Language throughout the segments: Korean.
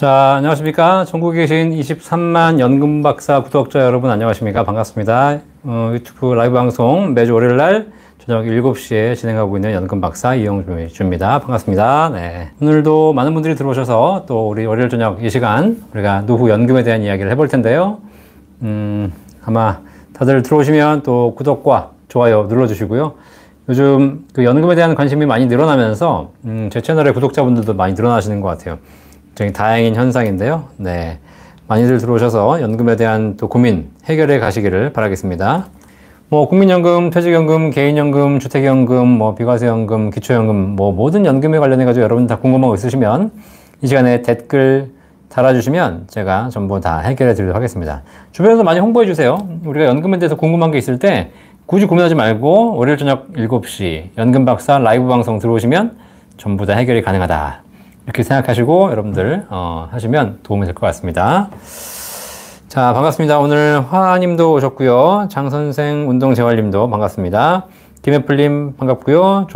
자, 안녕하십니까. 전국에 계신 23만 연금박사 구독자 여러분 안녕하십니까. 반갑습니다. 유튜브 라이브 방송 매주 월요일 날 저녁 7시에 진행하고 있는 연금박사 이영주입니다. 반갑습니다. 네. 오늘도 많은 분들이 들어오셔서 또 우리 월요일 저녁 이 시간 우리가 노후 연금에 대한 이야기를 해볼 텐데요. 아마 다들 들어오시면 또 구독과 좋아요 눌러주시고요. 요즘 그 연금에 대한 관심이 많이 늘어나면서 제 채널의 구독자분들도 많이 늘어나시는 것 같아요. 굉장히 다행인 현상인데요. 네. 많이들 들어오셔서 연금에 대한 또 고민 해결해 가시기를 바라겠습니다. 뭐, 국민연금, 퇴직연금, 개인연금, 주택연금, 뭐, 비과세연금, 기초연금, 뭐, 모든 연금에 관련해가지고 여러분 다 궁금한 거 있으시면 이 시간에 댓글 달아주시면 제가 전부 다 해결해 드리도록 하겠습니다. 주변에서 많이 홍보해 주세요. 우리가 연금에 대해서 궁금한 게 있을 때 굳이 고민하지 말고 월요일 저녁 7시 연금박사 라이브 방송 들어오시면 전부 다 해결이 가능하다. 이렇게 생각하시고 여러분들 하시면 도움이 될 것 같습니다. 자, 반갑습니다. 오늘 화님도 오셨고요. 장선생 운동재활님도 반갑습니다. 김애플님 반갑고요.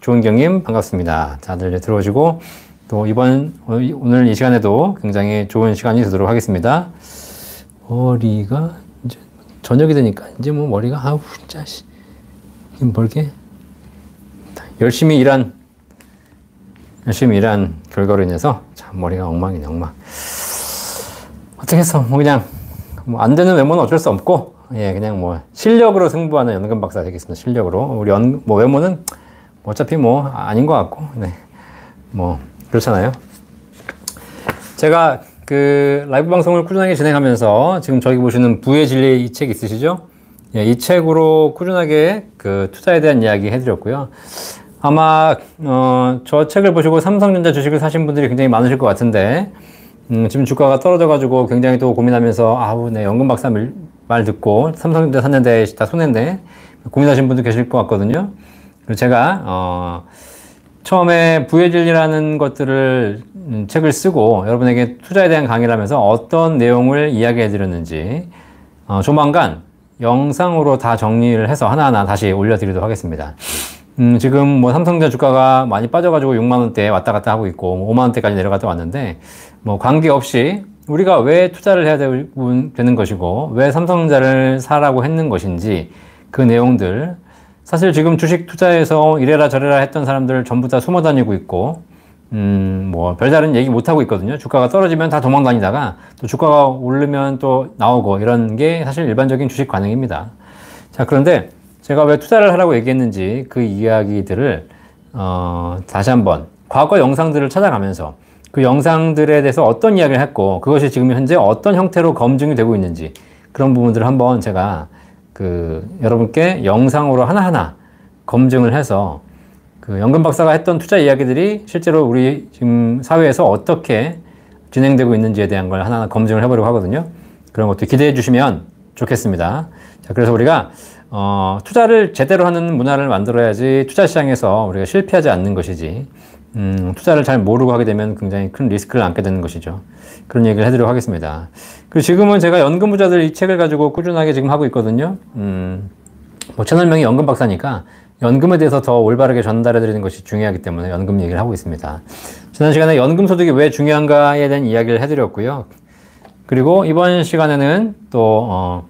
조은경님 반갑습니다. 다들 들어오시고 또 오늘 이 시간에도 굉장히 좋은 시간이 되도록 하겠습니다. 머리가 이제 저녁이 되니까 이제 뭐 머리가 아우 진짜 뭘게 열심히 일한 결과로 인해서 참 머리가 엉망이네, 엉망. 어떻게 해서 뭐 그냥 뭐 안 되는 외모는 어쩔 수 없고 그냥 뭐 실력으로 승부하는 연금 박사 되겠습니다. 실력으로 우리 뭐 외모는 어차피 뭐 아닌 것 같고 뭐 그렇잖아요. 제가 그 라이브 방송을 꾸준하게 진행하면서 지금 저기 보시는 부의 진리 이 책 있으시죠? 이 책으로 꾸준하게 그 투자에 대한 이야기 해드렸고요. 아마 저 책을 보시고 삼성전자 주식을 사신 분들이 굉장히 많으실 것 같은데 지금 주가가 떨어져가지고 굉장히 또 고민하면서 아우 내 연금 박사 말 듣고 삼성전자 샀는데 다 손해인데 고민하신 분도 계실 것 같거든요. 그래서 제가 처음에 부의 진리라는 것들을 책을 쓰고 여러분에게 투자에 대한 강의를 하면서 어떤 내용을 이야기해 드렸는지 조만간 영상으로 다 정리를 해서 하나하나 다시 올려드리도록 하겠습니다. 지금 뭐 삼성전자 주가가 많이 빠져가지고 6만원대 왔다 갔다 하고 있고 5만원대까지 내려갔다 왔는데 뭐 관계없이 우리가 왜 투자를 해야 되는 것이고 왜 삼성전자를 사라고 했는 것인지 그 내용들 사실 지금 주식 투자에서 이래라 저래라 했던 사람들 전부 다 숨어 다니고 있고 뭐 별다른 얘기 못 하고 있거든요. 주가가 떨어지면 다 도망다니다가 또 주가가 오르면 또 나오고 이런 게 사실 일반적인 주식 관행입니다. 자, 그런데 제가 왜 투자를 하라고 얘기했는지 그 이야기들을 다시 한번 과거 영상들을 찾아가면서 그 영상들에 대해서 어떤 이야기를 했고 그것이 지금 현재 어떤 형태로 검증이 되고 있는지 그런 부분들을 한번 제가 여러분께 영상으로 하나하나 검증을 해서 그 연금 박사가 했던 투자 이야기들이 실제로 우리 지금 사회에서 어떻게 진행되고 있는지에 대한 걸 하나하나 검증을 해보려고 하거든요. 그런 것도 기대해 주시면 좋겠습니다. 자, 그래서 우리가 투자를 제대로 하는 문화를 만들어야지 투자 시장에서 우리가 실패하지 않는 것이지 투자를 잘 모르고 하게 되면 굉장히 큰 리스크를 안게 되는 것이죠. 그런 얘기를 해드리도록 하겠습니다. 그리고 지금은 제가 연금부자들 이 책을 가지고 꾸준하게 지금 하고 있거든요. 뭐 채널명이 연금박사니까 연금에 대해서 더 올바르게 전달해 드리는 것이 중요하기 때문에 연금 얘기를 하고 있습니다. 지난 시간에 연금소득이 왜 중요한가에 대한 이야기를 해드렸고요. 그리고 이번 시간에는 또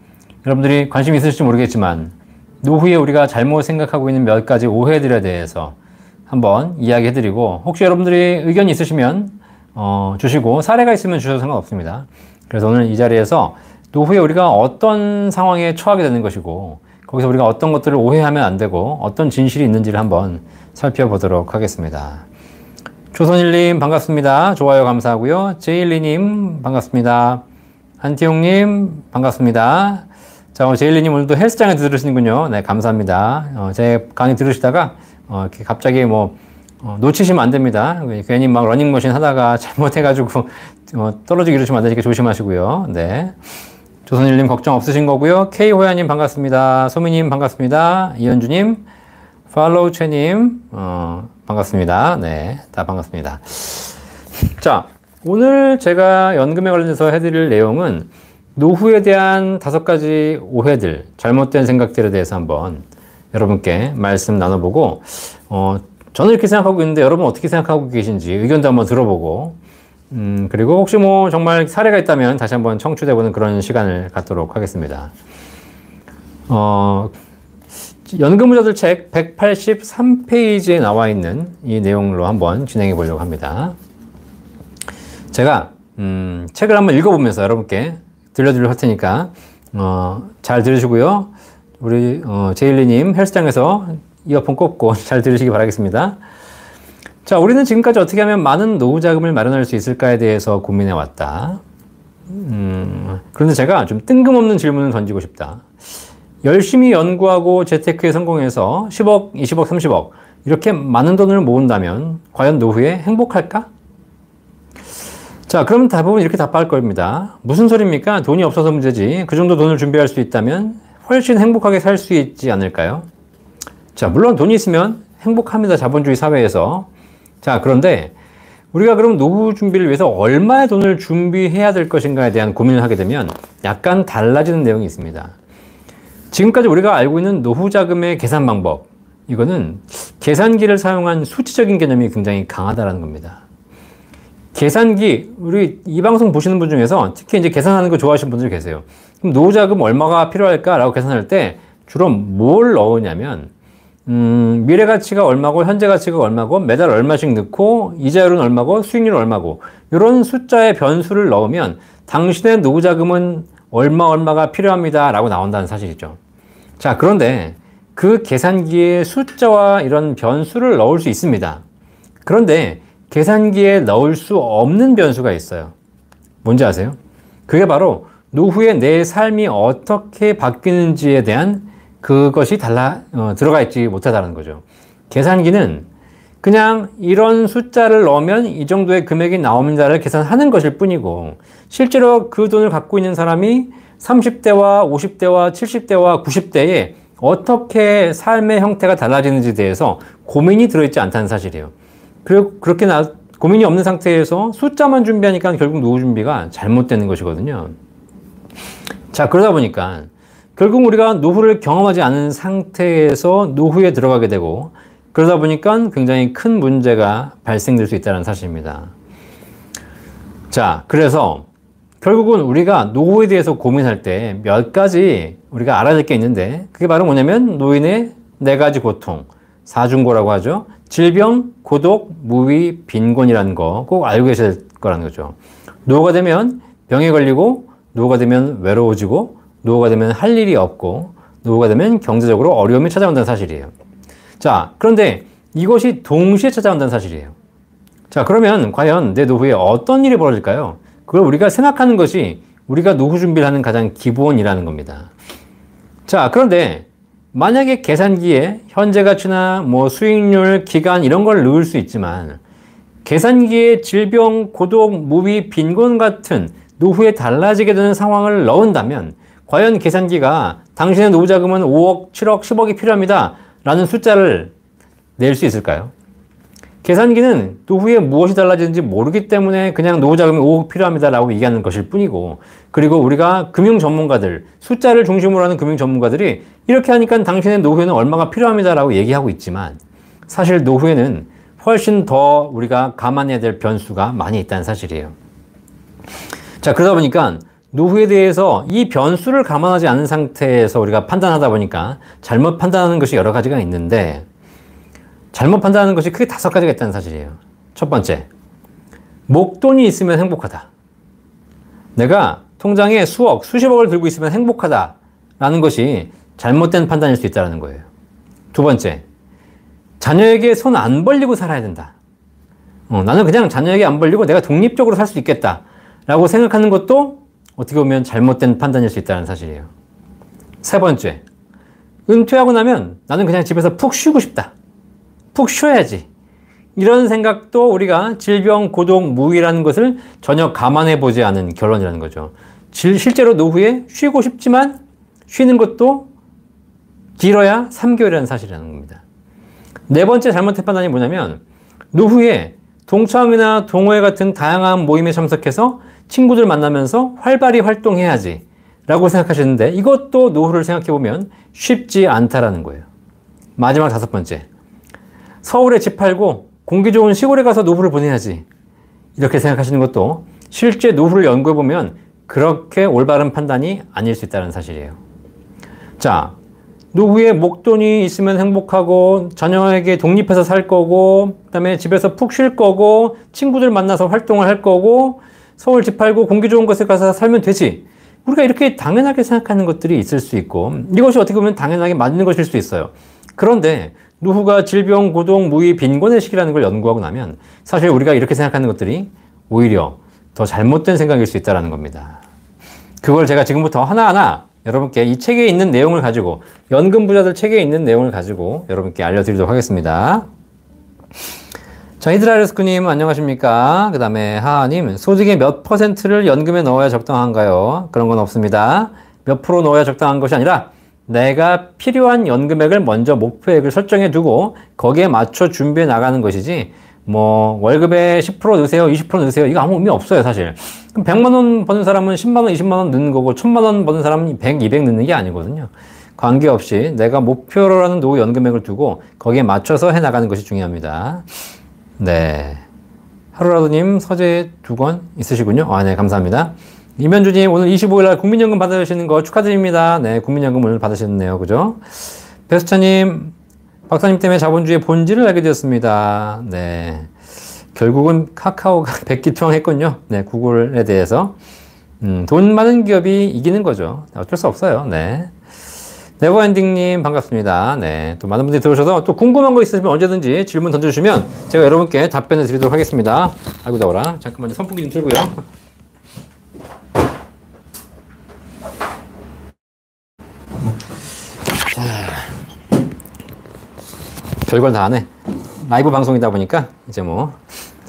여러분들이 관심 있으실지 모르겠지만 노후에 우리가 잘못 생각하고 있는 몇 가지 오해들에 대해서 한번 이야기해드리고 혹시 여러분들이 의견이 있으시면 주시고 사례가 있으면 주셔도 상관없습니다. 그래서 오늘 이 자리에서 노후에 우리가 어떤 상황에 처하게 되는 것이고 거기서 우리가 어떤 것들을 오해하면 안 되고 어떤 진실이 있는지를 한번 살펴보도록 하겠습니다. 조선일님 반갑습니다. 좋아요 감사하고요. 제일리님 반갑습니다. 한티용님 반갑습니다. 자, 제일리님 오늘도 헬스장에 들으시는군요. 네, 감사합니다. 제 강의 들으시다가 이렇게 갑자기 놓치시면 안 됩니다. 괜히 막 러닝머신 하다가 잘못해가지고 떨어지기 이러시면 안 되니까 조심하시고요. 네. 조선일님 걱정 없으신 거고요. K호야님 반갑습니다. 소미님 반갑습니다. 이현주님, 팔로우채님 반갑습니다. 네, 다 반갑습니다. 자, 오늘 제가 연금에 관련해서 해드릴 내용은 노후에 대한 5가지 오해들, 잘못된 생각들에 대해서 한번 여러분께 말씀 나눠보고 저는 이렇게 생각하고 있는데 여러분 어떻게 생각하고 계신지 의견도 한번 들어보고 그리고 혹시 뭐 정말 사례가 있다면 다시 한번 청취해보는 그런 시간을 갖도록 하겠습니다. 연금부자들 책 183페이지에 나와 있는 이 내용으로 한번 진행해 보려고 합니다. 제가 책을 한번 읽어보면서 여러분께 들려드릴 테니까 잘 들으시고요. 우리 제일리님 헬스장에서 이어폰 꽂고 잘 들으시기 바라겠습니다. 자, 우리는 지금까지 어떻게 하면 많은 노후 자금을 마련할 수 있을까에 대해서 고민해 왔다. 그런데 제가 좀 뜬금없는 질문을 던지고 싶다. 열심히 연구하고 재테크에 성공해서 10억, 20억, 30억 이렇게 많은 돈을 모은다면 과연 노후에 행복할까? 자, 그러면 대부분 이렇게 답할 겁니다. 무슨 소리입니까? 돈이 없어서 문제지. 그 정도 돈을 준비할 수 있다면 훨씬 행복하게 살 수 있지 않을까요? 자, 물론 돈이 있으면 행복합니다. 자본주의 사회에서. 자, 그런데 우리가 그럼 노후 준비를 위해서 얼마의 돈을 준비해야 될 것인가에 대한 고민을 하게 되면 약간 달라지는 내용이 있습니다. 지금까지 우리가 알고 있는 노후 자금의 계산 방법, 이거는 계산기를 사용한 수치적인 개념이 굉장히 강하다는 겁니다. 계산기, 우리 이 방송 보시는 분 중에서 특히 이제 계산하는 거 좋아하시는 분들 계세요. 그럼 노후 자금 얼마가 필요할까라고 계산할 때 주로 뭘 넣으냐면, 미래 가치가 얼마고, 현재 가치가 얼마고, 매달 얼마씩 넣고, 이자율은 얼마고, 수익률은 얼마고, 이런 숫자의 변수를 넣으면 당신의 노후 자금은 얼마가 필요합니다 라고 나온다는 사실이죠. 자, 그런데 그 계산기에 숫자와 이런 변수를 넣을 수 있습니다. 그런데 계산기에 넣을 수 없는 변수가 있어요. 뭔지 아세요? 그게 바로 노후에 내 삶이 어떻게 바뀌는지에 대한 그것이 들어가 있지 못하다는 거죠. 계산기는 그냥 이런 숫자를 넣으면 이 정도의 금액이 나옵니다를 계산하는 것일 뿐이고, 실제로 그 돈을 갖고 있는 사람이 30대와 50대와 70대와 90대에 어떻게 삶의 형태가 달라지는지에 대해서 고민이 들어있지 않다는 사실이에요. 그리고 그렇게 고민이 없는 상태에서 숫자만 준비하니까 결국 노후 준비가 잘못되는 것이거든요. 자, 그러다 보니까 결국 우리가 노후를 경험하지 않은 상태에서 노후에 들어가게 되고, 그러다 보니까 굉장히 큰 문제가 발생될 수 있다는 사실입니다. 자, 그래서 결국은 우리가 노후에 대해서 고민할 때 몇 가지 우리가 알아야 될 게 있는데, 그게 바로 뭐냐면 노인의 4가지 고통, 사중고라고 하죠. 질병, 고독, 무위, 빈곤이라는 거 꼭 알고 계셔야 될 거라는 거죠. 노후가 되면 병에 걸리고, 노후가 되면 외로워지고, 노후가 되면 할 일이 없고, 노후가 되면 경제적으로 어려움이 찾아온다는 사실이에요. 자, 그런데 이것이 동시에 찾아온다는 사실이에요. 자, 그러면 과연 내 노후에 어떤 일이 벌어질까요? 그걸 우리가 생각하는 것이 우리가 노후 준비를 하는 가장 기본이라는 겁니다. 자, 그런데 만약에 계산기에 현재 가치나 뭐 수익률, 기간 이런 걸 넣을 수 있지만, 계산기에 질병, 고독, 무위, 빈곤 같은 노후에 달라지게 되는 상황을 넣은다면 과연 계산기가 당신의 노후 자금은 5억, 7억, 10억이 필요합니다 라는 숫자를 낼 수 있을까요? 계산기는 노후에 무엇이 달라지는지 모르기 때문에 그냥 노후 자금이 5억 필요합니다 라고 얘기하는 것일 뿐이고, 그리고 우리가 금융 전문가들, 숫자를 중심으로 하는 금융 전문가들이 이렇게 하니까 당신의 노후에는 얼마가 필요합니다 라고 얘기하고 있지만, 사실 노후에는 훨씬 더 우리가 감안해야 될 변수가 많이 있다는 사실이에요. 자, 그러다 보니까 노후에 대해서 이 변수를 감안하지 않은 상태에서 우리가 판단하다 보니까 잘못 판단하는 것이 여러 가지가 있는데, 잘못 판단하는 것이 크게 5가지가 있다는 사실이에요. 첫 번째, 목돈이 있으면 행복하다. 내가 통장에 수억, 수십억을 들고 있으면 행복하다라는 것이 잘못된 판단일 수 있다는 거예요. 두 번째, 자녀에게 손 안 벌리고 살아야 된다. 나는 그냥 자녀에게 안 벌리고 내가 독립적으로 살 수 있겠다 라고 생각하는 것도 어떻게 보면 잘못된 판단일 수 있다는 사실이에요. 세 번째, 은퇴하고 나면 나는 그냥 집에서 푹 쉬고 싶다. 푹 쉬어야지. 이런 생각도 우리가 질병, 고독, 무위라는 것을 전혀 감안해 보지 않은 결론이라는 거죠. 실제로 노후에 쉬고 싶지만 쉬는 것도 길어야 3개월이라는 사실이라는 겁니다. 네 번째 잘못된 판단이 뭐냐면, 노후에 동창회나 동호회 같은 다양한 모임에 참석해서 친구들 만나면서 활발히 활동해야지 라고 생각하시는데, 이것도 노후를 생각해 보면 쉽지 않다라는 거예요. 마지막 5번째, 서울에 집 팔고 공기 좋은 시골에 가서 노후를 보내야지. 이렇게 생각하시는 것도 실제 노후를 연구해보면 그렇게 올바른 판단이 아닐 수 있다는 사실이에요. 자, 노후에 목돈이 있으면 행복하고 자녀에게 독립해서 살 거고 그다음에 집에서 푹 쉴 거고 친구들 만나서 활동을 할 거고 서울 집 팔고 공기 좋은 곳에 가서 살면 되지. 우리가 이렇게 당연하게 생각하는 것들이 있을 수 있고 이것이 어떻게 보면 당연하게 맞는 것일 수 있어요. 그런데 노후가 질병, 고독, 무의, 빈곤의 시기라는 걸 연구하고 나면 사실 우리가 이렇게 생각하는 것들이 오히려 더 잘못된 생각일 수 있다는 겁니다. 그걸 제가 지금부터 하나하나 여러분께 이 책에 있는 내용을 가지고 연금 부자들 책에 있는 내용을 가지고 여러분께 알려드리도록 하겠습니다. 자, 히드라리스크님 안녕하십니까? 그 다음에 하하님, 소득의 몇 %를 연금에 넣어야 적당한가요? 그런 건 없습니다. 몇 프로 넣어야 적당한 것이 아니라 내가 필요한 연금액을 먼저 목표액을 설정해 두고 거기에 맞춰 준비해 나가는 것이지 뭐 월급에 10% 넣으세요, 20% 넣으세요, 이거 아무 의미 없어요 사실. 그럼 100만 원 버는 사람은 10만 원, 20만 원 넣는 거고 1000만 원 버는 사람은 100, 200 넣는 게 아니거든요. 관계없이 내가 목표로 하는 노후 연금액을 두고 거기에 맞춰서 해나가는 것이 중요합니다. 네, 하루라도님 서재 2권 있으시군요. 아, 네, 감사합니다. 이면주님, 오늘 25일날 국민연금 받으시는 거 축하드립니다. 네, 국민연금 오늘 받으셨네요. 그죠? 베스터님, 박사님 때문에 자본주의의 본질을 알게 되었습니다. 네. 결국은 카카오가 백기투항했군요. 네, 구글에 대해서. 돈 많은 기업이 이기는 거죠. 어쩔 수 없어요. 네. 네버엔딩님, 반갑습니다. 네. 또 많은 분들이 들어오셔서 또 궁금한 거 있으시면 언제든지 질문 던져주시면 제가 여러분께 답변을 드리도록 하겠습니다. 아이고, 더워라. 잠깐만요. 선풍기 좀 틀고요. 별걸 다 하네. 라이브 방송이다 보니까 이제 뭐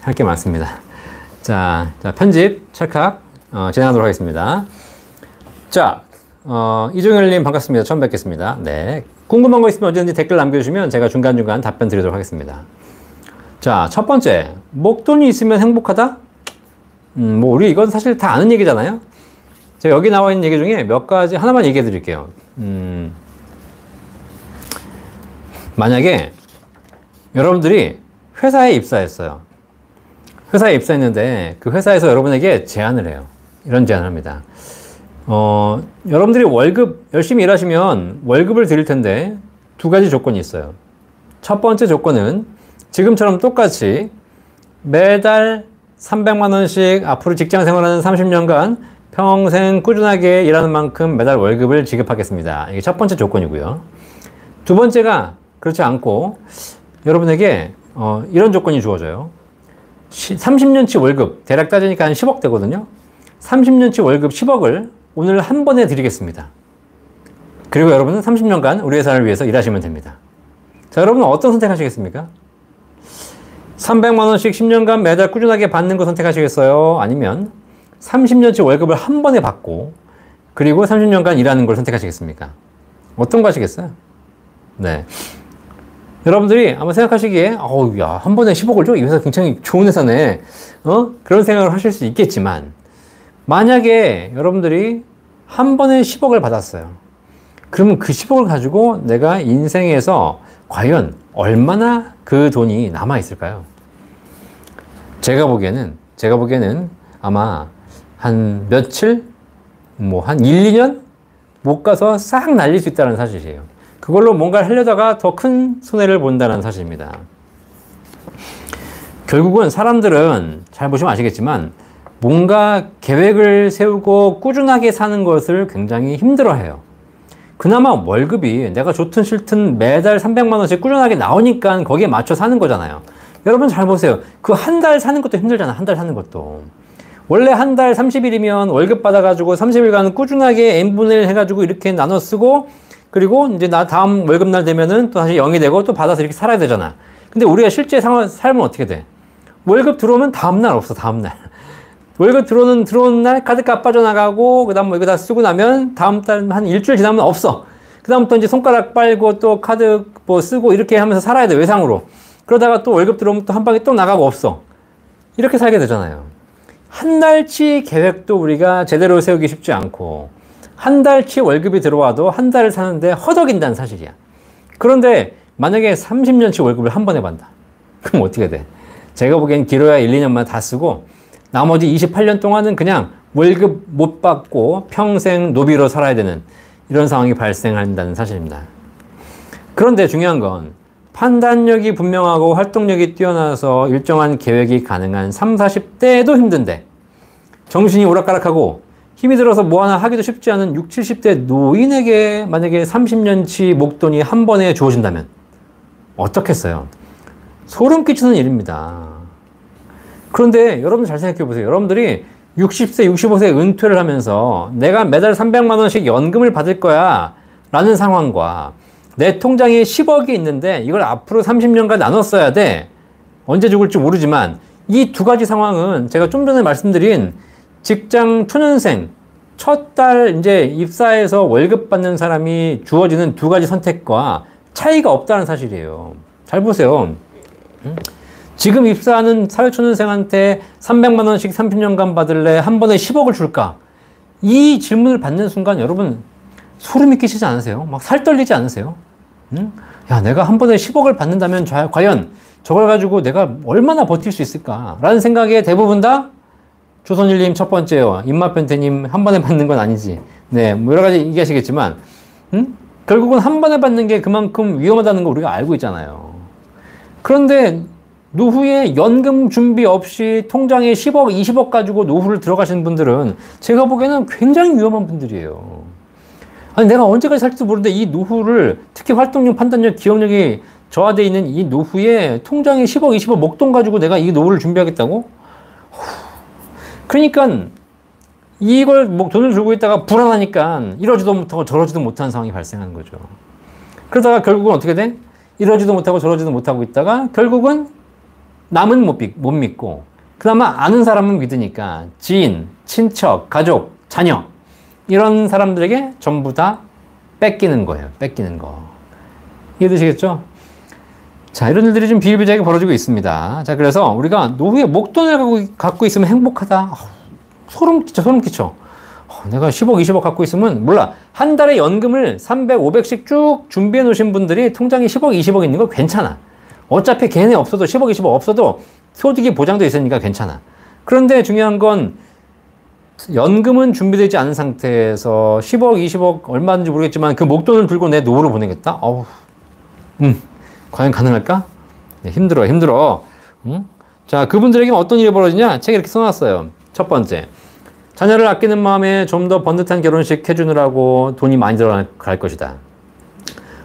할 게 많습니다. 자, 편집 찰칵 진행하도록 하겠습니다. 자, 이종열님 반갑습니다. 처음 뵙겠습니다. 네, 궁금한 거 있으면 언제든지 댓글 남겨주시면 제가 중간중간 답변 드리도록 하겠습니다. 자, 첫 번째, 목돈이 있으면 행복하다? 뭐 우리 이건 사실 다 아는 얘기잖아요. 제가 여기 나와 있는 얘기 중에 몇 가지 하나만 얘기해 드릴게요. 만약에 여러분들이 회사에 입사했어요. 회사에 입사했는데 그 회사에서 여러분에게 제안을 해요. 이런 제안을 합니다. 여러분들이 월급 열심히 일하시면 월급을 드릴 텐데 두 가지 조건이 있어요. 첫 번째 조건은 지금처럼 똑같이 매달 300만 원씩 앞으로 직장 생활하는 30년간 평생 꾸준하게 일하는 만큼 매달 월급을 지급하겠습니다. 이게 첫 번째 조건이고요. 두 번째가 그렇지 않고 여러분에게 이런 조건이 주어져요. 30년치 월급, 대략 따지니까 한 10억 되거든요. 30년치 월급 10억을 오늘 한 번에 드리겠습니다. 그리고 여러분은 30년간 우리 회사를 위해서 일하시면 됩니다. 자, 여러분은 어떤 선택하시겠습니까? 300만 원씩 10년간 매달 꾸준하게 받는 거 선택하시겠어요? 아니면 30년치 월급을 한 번에 받고 그리고 30년간 일하는 걸 선택하시겠습니까? 어떤 거 하시겠어요? 네. 여러분들이 아마 생각하시기에, 어우, 야, 한 번에 10억을 줘? 이 회사 굉장히 좋은 회사네. 그런 생각을 하실 수 있겠지만, 만약에 여러분들이 한 번에 10억을 받았어요. 그러면 그 10억을 가지고 내가 인생에서 과연 얼마나 그 돈이 남아있을까요? 제가 보기에는 아마 한 며칠, 뭐 한 1, 2년 못 가서 싹 날릴 수 있다는 사실이에요. 그걸로 뭔가를 하려다가 더 큰 손해를 본다는 사실입니다. 결국은 사람들은 잘 보시면 아시겠지만 뭔가 계획을 세우고 꾸준하게 사는 것을 굉장히 힘들어해요. 그나마 월급이 내가 좋든 싫든 매달 300만 원씩 꾸준하게 나오니까 거기에 맞춰 사는 거잖아요. 여러분 잘 보세요. 그 한 달 사는 것도 힘들잖아. 한 달 사는 것도. 원래 한 달 30일이면 월급 받아가지고 30일간 꾸준하게 n분의 1 해가지고 이렇게 나눠 쓰고 그리고 이제 나 다음 월급날 되면은 또 다시 0이 되고 또 받아서 이렇게 살아야 되잖아. 근데 우리가 실제 삶은 어떻게 돼? 월급 들어오면 다음날 없어, 다음날. 월급 들어오는 날 카드값 빠져나가고, 그 다음 뭐 이거 다 쓰고 나면 다음 달 한 일주일 지나면 없어. 그 다음부터 이제 손가락 빨고 또 카드 뭐 쓰고 이렇게 하면서 살아야 돼, 외상으로. 그러다가 또 월급 들어오면 또 한 방에 또 나가고 없어. 이렇게 살게 되잖아요. 한 달치 계획도 우리가 제대로 세우기 쉽지 않고, 한 달치 월급이 들어와도 한 달을 사는데 허덕인다는 사실이야. 그런데 만약에 30년치 월급을 한 번에 받는다. 그럼 어떻게 돼? 제가 보기엔 길어야 1, 2년만 다 쓰고 나머지 28년 동안은 그냥 월급 못 받고 평생 노비로 살아야 되는 이런 상황이 발생한다는 사실입니다. 그런데 중요한 건 판단력이 분명하고 활동력이 뛰어나서 일정한 계획이 가능한 30, 40대도 힘든데 정신이 오락가락하고 힘이 들어서 뭐 하나 하기도 쉽지 않은 60, 70대 노인에게 만약에 30년치 목돈이 한 번에 주어진다면 어떻겠어요? 소름 끼치는 일입니다. 그런데 여러분 잘 생각해 보세요. 여러분들이 60세, 65세 은퇴를 하면서 내가 매달 300만 원씩 연금을 받을 거야 라는 상황과 내 통장에 10억이 있는데 이걸 앞으로 30년간 나눠 써야 돼. 언제 죽을지 모르지만 이 두 가지 상황은 제가 좀 전에 말씀드린 직장 초년생 첫 달 이제 입사해서 월급 받는 사람이 주어지는 두 가지 선택과 차이가 없다는 사실이에요. 잘 보세요. 지금 입사하는 사회초년생한테 300만 원씩 30년간 받을래? 한 번에 10억을 줄까? 이 질문을 받는 순간 여러분 소름이 끼치지 않으세요? 막 살 떨리지 않으세요? 야, 내가 한 번에 10억을 받는다면 과연 저걸 가지고 내가 얼마나 버틸 수 있을까? 라는 생각에 대부분 다 조선일님 첫 번째요. 입맛변태님 한 번에 받는 건 아니지. 네, 뭐 여러 가지 얘기하시겠지만, 결국은 한 번에 받는 게 그만큼 위험하다는 거 우리가 알고 있잖아요. 그런데 노후에 연금 준비 없이 통장에 10억, 20억 가지고 노후를 들어가시는 분들은 제가 보기에는 굉장히 위험한 분들이에요. 아니, 내가 언제까지 살지도 모르는데 이 노후를, 특히 활동력, 판단력, 기억력이 저하되어 있는 이 노후에 통장에 10억, 20억 목돈 가지고 내가 이 노후를 준비하겠다고? 그러니까 이걸 돈을 들고 있다가 불안하니까 이러지도 못하고 저러지도 못하는 상황이 발생하는 거죠. 그러다가 결국은 어떻게 돼? 이러지도 못하고 저러지도 못하고 있다가 결국은 남은 못 믿고 그나마 아는 사람은 믿으니까 지인, 친척, 가족, 자녀 이런 사람들에게 전부 다 뺏기는 거예요. 뺏기는 거. 이해되시겠죠? 자, 이런 일들이 좀 비일비재하게 벌어지고 있습니다. 자, 그래서 우리가 노후에 목돈을 갖고 있으면 행복하다. 소름 끼쳐. 내가 10억, 20억 갖고 있으면, 몰라. 한 달에 연금을 300, 500씩 쭉 준비해 놓으신 분들이 통장에 10억, 20억 있는 거 괜찮아. 어차피 걔네 없어도 10억, 20억 없어도 소득이 보장돼 있으니까 괜찮아. 그런데 중요한 건 연금은 준비되지 않은 상태에서 10억, 20억 얼마든지 모르겠지만 그 목돈을 들고 내 노후를 보내겠다? 과연 가능할까? 네, 힘들어. 자, 그분들에게 어떤 일이 벌어지냐? 책에 이렇게 써놨어요. 첫 번째, 자녀를 아끼는 마음에 좀 더 번듯한 결혼식 해주느라고 돈이 많이 들어갈 것이다.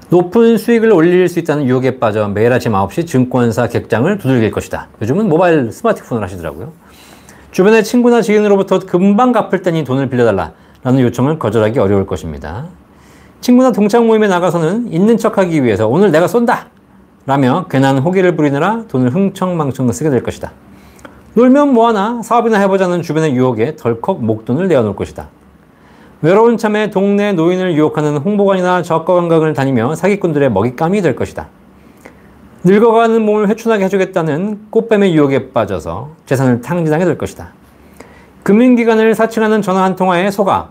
높은 수익을 올릴 수 있다는 유혹에 빠져 매일 아침 9시 증권사 객장을 두들길 것이다. 요즘은 모바일 스마트폰을 하시더라고요. 주변의 친구나 지인으로부터 금방 갚을 테니 돈을 빌려달라는 요청을 거절하기 어려울 것입니다. 친구나 동창 모임에 나가서는 있는 척하기 위해서 오늘 내가 쏜다! 라며 괜한 호기를 부리느라 돈을 흥청망청 쓰게 될 것이다. 놀면 뭐하나 사업이나 해보자는 주변의 유혹에 덜컥 목돈을 내어놓을 것이다. 외로운 참에 동네 노인을 유혹하는 홍보관이나 저가관광을 다니며 사기꾼들의 먹잇감이 될 것이다. 늙어가는 몸을 회춘하게 해주겠다는 꽃뱀의 유혹에 빠져서 재산을 탕진하게 될 것이다. 금융기관을 사칭하는 전화 한 통화에 속아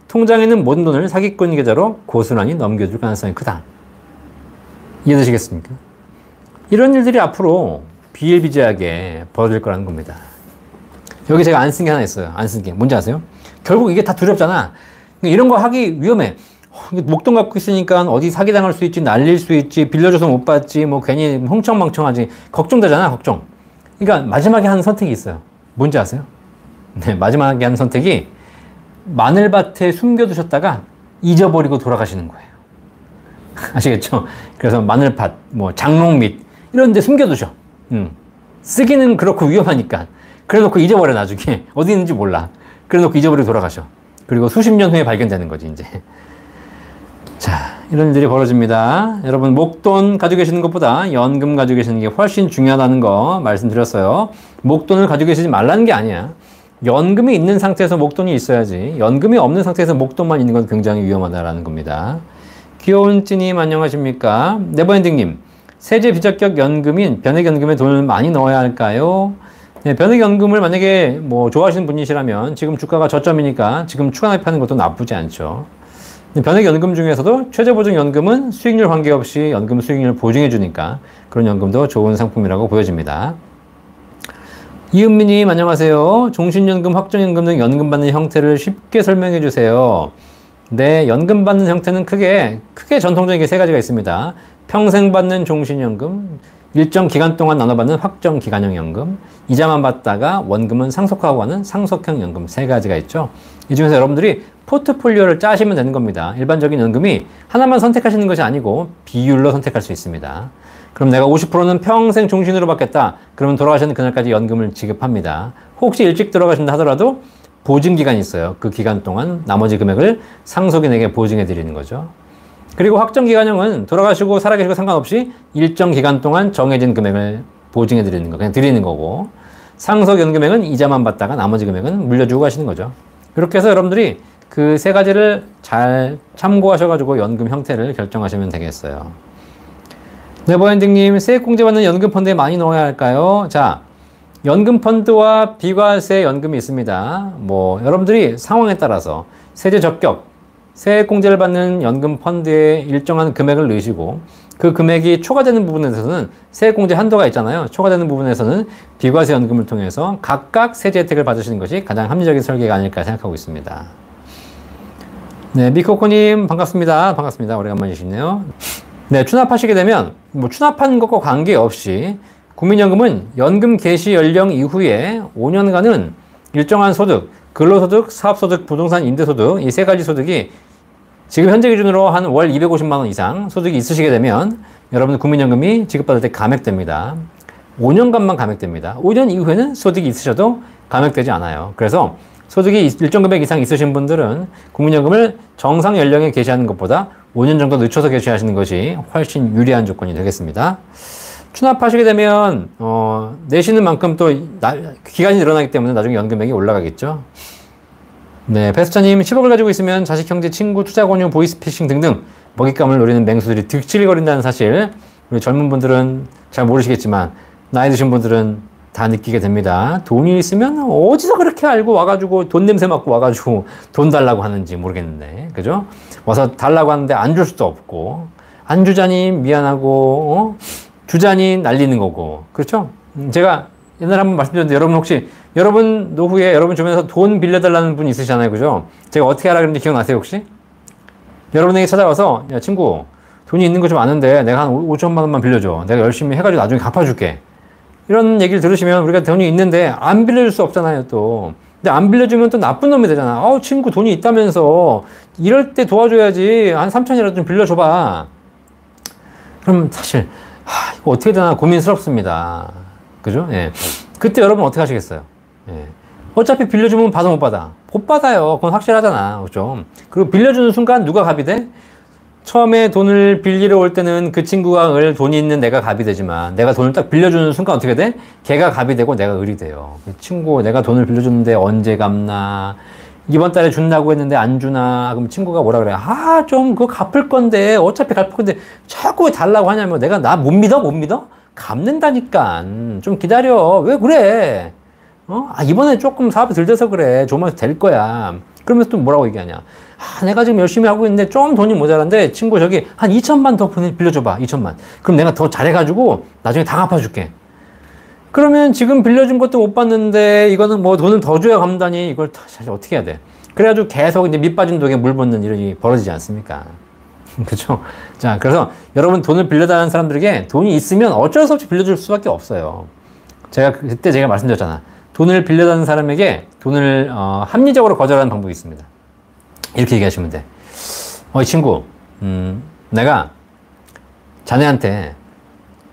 통장에 있는 모든 돈을 사기꾼 계좌로 고스란히 넘겨줄 가능성이 크다. 이해되시겠습니까? 이런 일들이 앞으로 비일비재하게 벌어질 거라는 겁니다. 여기 제가 안 쓴 게 하나 있어요. 안 쓴 게. 뭔지 아세요? 결국 이게 다 두렵잖아. 이런 거 하기 위험해. 목돈 갖고 있으니까 어디 사기당할 수 있지, 날릴 수 있지, 빌려줘서 못 받지, 뭐 괜히 흥청망청하지. 걱정되잖아, 걱정. 그러니까 마지막에 하는 선택이 있어요. 뭔지 아세요? 네, 마지막에 하는 선택이 마늘밭에 숨겨두셨다가 잊어버리고 돌아가시는 거예요. 아시겠죠? 그래서 마늘밭, 뭐 장롱밑 이런 데 숨겨두셔. 쓰기는 그렇고 위험하니까. 그래놓고 잊어버려 나중에. 어디 있는지 몰라. 그래놓고 잊어버리고 돌아가셔. 그리고 수십 년 후에 발견되는 거지 이제. 자, 이런 일들이 벌어집니다. 여러분 목돈 가지고 계시는 것보다 연금 가지고 계시는 게 훨씬 중요하다는 거 말씀드렸어요. 목돈을 가지고 계시지 말라는 게 아니야. 연금이 있는 상태에서 목돈이 있어야지. 연금이 없는 상태에서 목돈만 있는 건 굉장히 위험하다라는 겁니다. 귀여운 찌님 안녕하십니까? 네버엔딩님, 세제 비자격 연금인 변액연금에 돈을 많이 넣어야 할까요? 네, 변액연금을 만약에 뭐 좋아하시는 분이시라면 지금 주가가 저점이니까 지금 추가 가입하는 것도 나쁘지 않죠. 변액연금 중에서도 최저보증연금은 수익률 관계없이 연금 수익률을 보증해 주니까 그런 연금도 좋은 상품이라고 보여집니다. 이은미님 안녕하세요. 종신연금, 확정연금 등 연금 받는 형태를 쉽게 설명해 주세요. 네, 연금 받는 형태는 크게 전통적인 게 세 가지가 있습니다. 평생 받는 종신연금, 일정 기간 동안 나눠받는 확정기간형 연금, 이자만 받다가 원금은 상속하고 하는 상속형 연금 세 가지가 있죠. 이 중에서 여러분들이 포트폴리오를 짜시면 되는 겁니다. 일반적인 연금이 하나만 선택하시는 것이 아니고 비율로 선택할 수 있습니다. 그럼 내가 50%는 평생 종신으로 받겠다. 그러면 돌아가시는 그날까지 연금을 지급합니다. 혹시 일찍 돌아가신다 하더라도 보증기간이 있어요. 그 기간 동안 나머지 금액을 상속인에게 보증해 드리는 거죠. 그리고 확정기간형은 돌아가시고 살아계시고 상관없이 일정 기간 동안 정해진 금액을 보증해 드리는 거, 그냥 드리는 거고, 상속연금액은 이자만 받다가 나머지 금액은 물려주고 가시는 거죠. 그렇게 해서 여러분들이 그 세 가지를 잘 참고하셔가지고 연금 형태를 결정하시면 되겠어요. 네버엔딩님, 세액공제 받는 연금 펀드에 많이 넣어야 할까요? 자, 연금 펀드와 비과세 연금이 있습니다. 여러분들이 상황에 따라서 세제 적격, 세액공제를 받는 연금 펀드에 일정한 금액을 넣으시고, 그 금액이 초과되는 부분에서는 세액공제 한도가 있잖아요. 초과되는 부분에서는 비과세 연금을 통해서 각각 세제 혜택을 받으시는 것이 가장 합리적인 설계가 아닐까 생각하고 있습니다. 네, 미코코님 반갑습니다. 반갑습니다. 오래간만이시네요. 네, 추납하시게 되면 추납하는 것과 관계없이 국민연금은 연금 개시 연령 이후에 5년간은 일정한 소득, 근로소득, 사업소득, 부동산 임대소득, 이 세 가지 소득이 지금 현재 기준으로 한 월 250만 원 이상 소득이 있으시게 되면 여러분 국민연금이 지급받을 때 감액됩니다. 5년간만 감액됩니다. 5년 이후에는 소득이 있으셔도 감액되지 않아요. 그래서 소득이 일정 금액 이상 있으신 분들은 국민연금을 정상 연령에 개시하는 것보다 5년 정도 늦춰서 개시하시는 것이 훨씬 유리한 조건이 되겠습니다. 추납하시게 되면 내시는 만큼 또 기간이 늘어나기 때문에 나중에 연금액이 올라가겠죠. 네, 베스터님 10억을 가지고 있으면 자식, 형제, 친구, 투자 권유, 보이스피싱 등등 먹잇감을 노리는 맹수들이 득실거린다는 사실, 우리 젊은 분들은 잘 모르시겠지만 나이 드신 분들은 다 느끼게 됩니다. 돈이 있으면 어디서 그렇게 알고 와가지고 돈 냄새 맡고 와가지고 돈 달라고 하는지 모르겠는데, 그죠? 와서 달라고 하는데 안 줄 수도 없고, 안 주자니 미안하고, 주자니 날리는 거고, 그렇죠? 제가 옛날에 한번 말씀드렸는데, 여러분 혹시 여러분 노후에 여러분 주변에서 돈 빌려달라는 분 있으시잖아요, 그죠? 제가 어떻게 하라 그랬는지 기억나세요, 혹시? 여러분에게 찾아와서, 야 친구, 돈이 있는 거 좀 아는데 내가 한 5천만 원만 빌려줘. 내가 열심히 해가지고 나중에 갚아줄게. 이런 얘기를 들으시면 우리가 돈이 있는데 안 빌려줄 수 없잖아요, 또. 근데 안 빌려주면 또 나쁜 놈이 되잖아. 친구 돈이 있다면서 이럴 때 도와줘야지. 한 3천이라도 좀 빌려줘봐. 그럼 사실 이거 어떻게 되나 고민스럽습니다. 그죠? 예. 그때 여러분 어떻게 하시겠어요? 예. 어차피 빌려주면 받아 못 받아? 못 받아요. 그건 확실하잖아. 그죠? 그리고 빌려주는 순간 누가 갑이 돼? 처음에 돈을 빌리러 올 때는 그 친구가 돈이 있는 내가 갑이 되지만, 내가 돈을 딱 빌려주는 순간 어떻게 돼? 걔가 갑이 되고 내가 을이 돼요. 그 친구, 내가 돈을 빌려줬는데 언제 갚나? 이번 달에 준다고 했는데 안 주나? 그럼 친구가 뭐라 그래? 좀 그거 갚을 건데, 어차피 갚을 건데 자꾸 달라고 하냐면, 내가 나 못 믿어? 못 믿어? 갚는다니까. 좀 기다려. 왜 그래? 이번에 조금 사업이 덜 돼서 그래. 조금만 될 거야. 그러면서 또 뭐라고 얘기하냐? 내가 지금 열심히 하고 있는데 좀 돈이 모자란데 친구 저기 한 2천만 더 빌려줘봐. 2천만. 그럼 내가 더 잘해가지고 나중에 다 갚아줄게. 그러면 지금 빌려준 것도 못 받는데 이거는 돈을 더 줘야 갚다니, 이걸 사실 어떻게 해야 돼? 그래가지고 계속 이제 밑 빠진 독에 물 붓는 일이 벌어지지 않습니까? 그죠? 자, 그래서 여러분 돈을 빌려달라는 사람들에게 돈이 있으면 어쩔 수 없이 빌려줄 수밖에 없어요. 그때 제가 말씀드렸잖아. 돈을 빌려달라는 사람에게 돈을 합리적으로 거절하는 방법이 있습니다. 이렇게 얘기하시면 돼. 이 친구, 내가 자네한테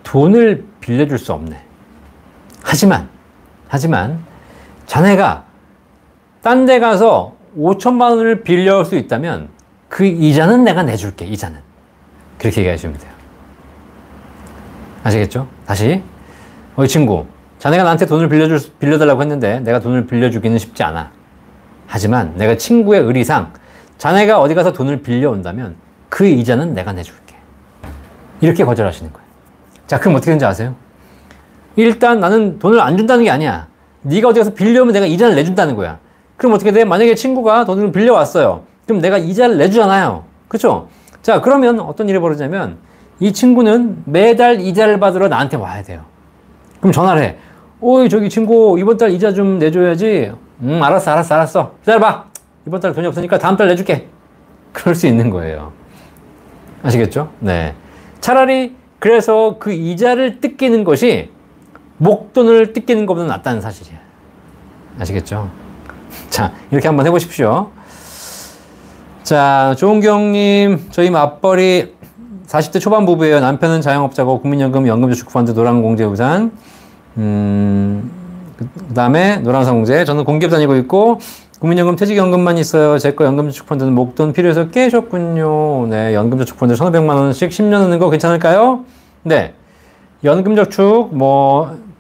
돈을 빌려줄 수 없네. 하지만 자네가 딴 데 가서 5천만 원을 빌려올 수 있다면 그 이자는 내가 내줄게. 이자는. 그렇게 얘기하시면 돼요. 아시겠죠? 다시. 이 친구, 자네가 나한테 돈을 빌려달라고 했는데 내가 돈을 빌려주기는 쉽지 않아. 하지만 내가 친구의 의리상 자네가 어디 가서 돈을 빌려온다면 그 이자는 내가 내줄게. 이렇게 거절하시는 거예요. 자, 그럼 어떻게 되는지 아세요? 일단 나는 돈을 안 준다는 게 아니야. 네가 어디 가서 빌려오면 내가 이자를 내준다는 거야. 그럼 어떻게 돼? 만약에 친구가 돈을 빌려왔어요. 그럼 내가 이자를 내주잖아요. 그렇죠? 자, 그러면 어떤 일이 벌어지냐면 이 친구는 매달 이자를 받으러 나한테 와야 돼요. 그럼 전화를 해. 오이, 저기 친구, 이번 달 이자 좀 내줘야지. 알았어. 기다려봐. 이번 달 돈이 없으니까 다음 달 내줄게. 그럴 수 있는 거예요. 아시겠죠? 네. 차라리 그래서 그 이자를 뜯기는 것이 목돈을 뜯기는 것보다 낫다는 사실이에요. 아시겠죠? 자, 이렇게 한번 해보십시오. 자, 조은경님, 저희 맞벌이 40대 초반 부부예요. 남편은 자영업자고 국민연금, 연금저축펀드, 노란공제우산, 그 다음에 노란성공제. 저는 공기업 다니고 있고 국민연금, 퇴직연금만 있어요. 제 거 연금저축펀드는 목돈 필요해서 깨셨군요. 네, 연금저축펀드 1,500만 원씩 10년 넣는 거 괜찮을까요? 네, 연금저축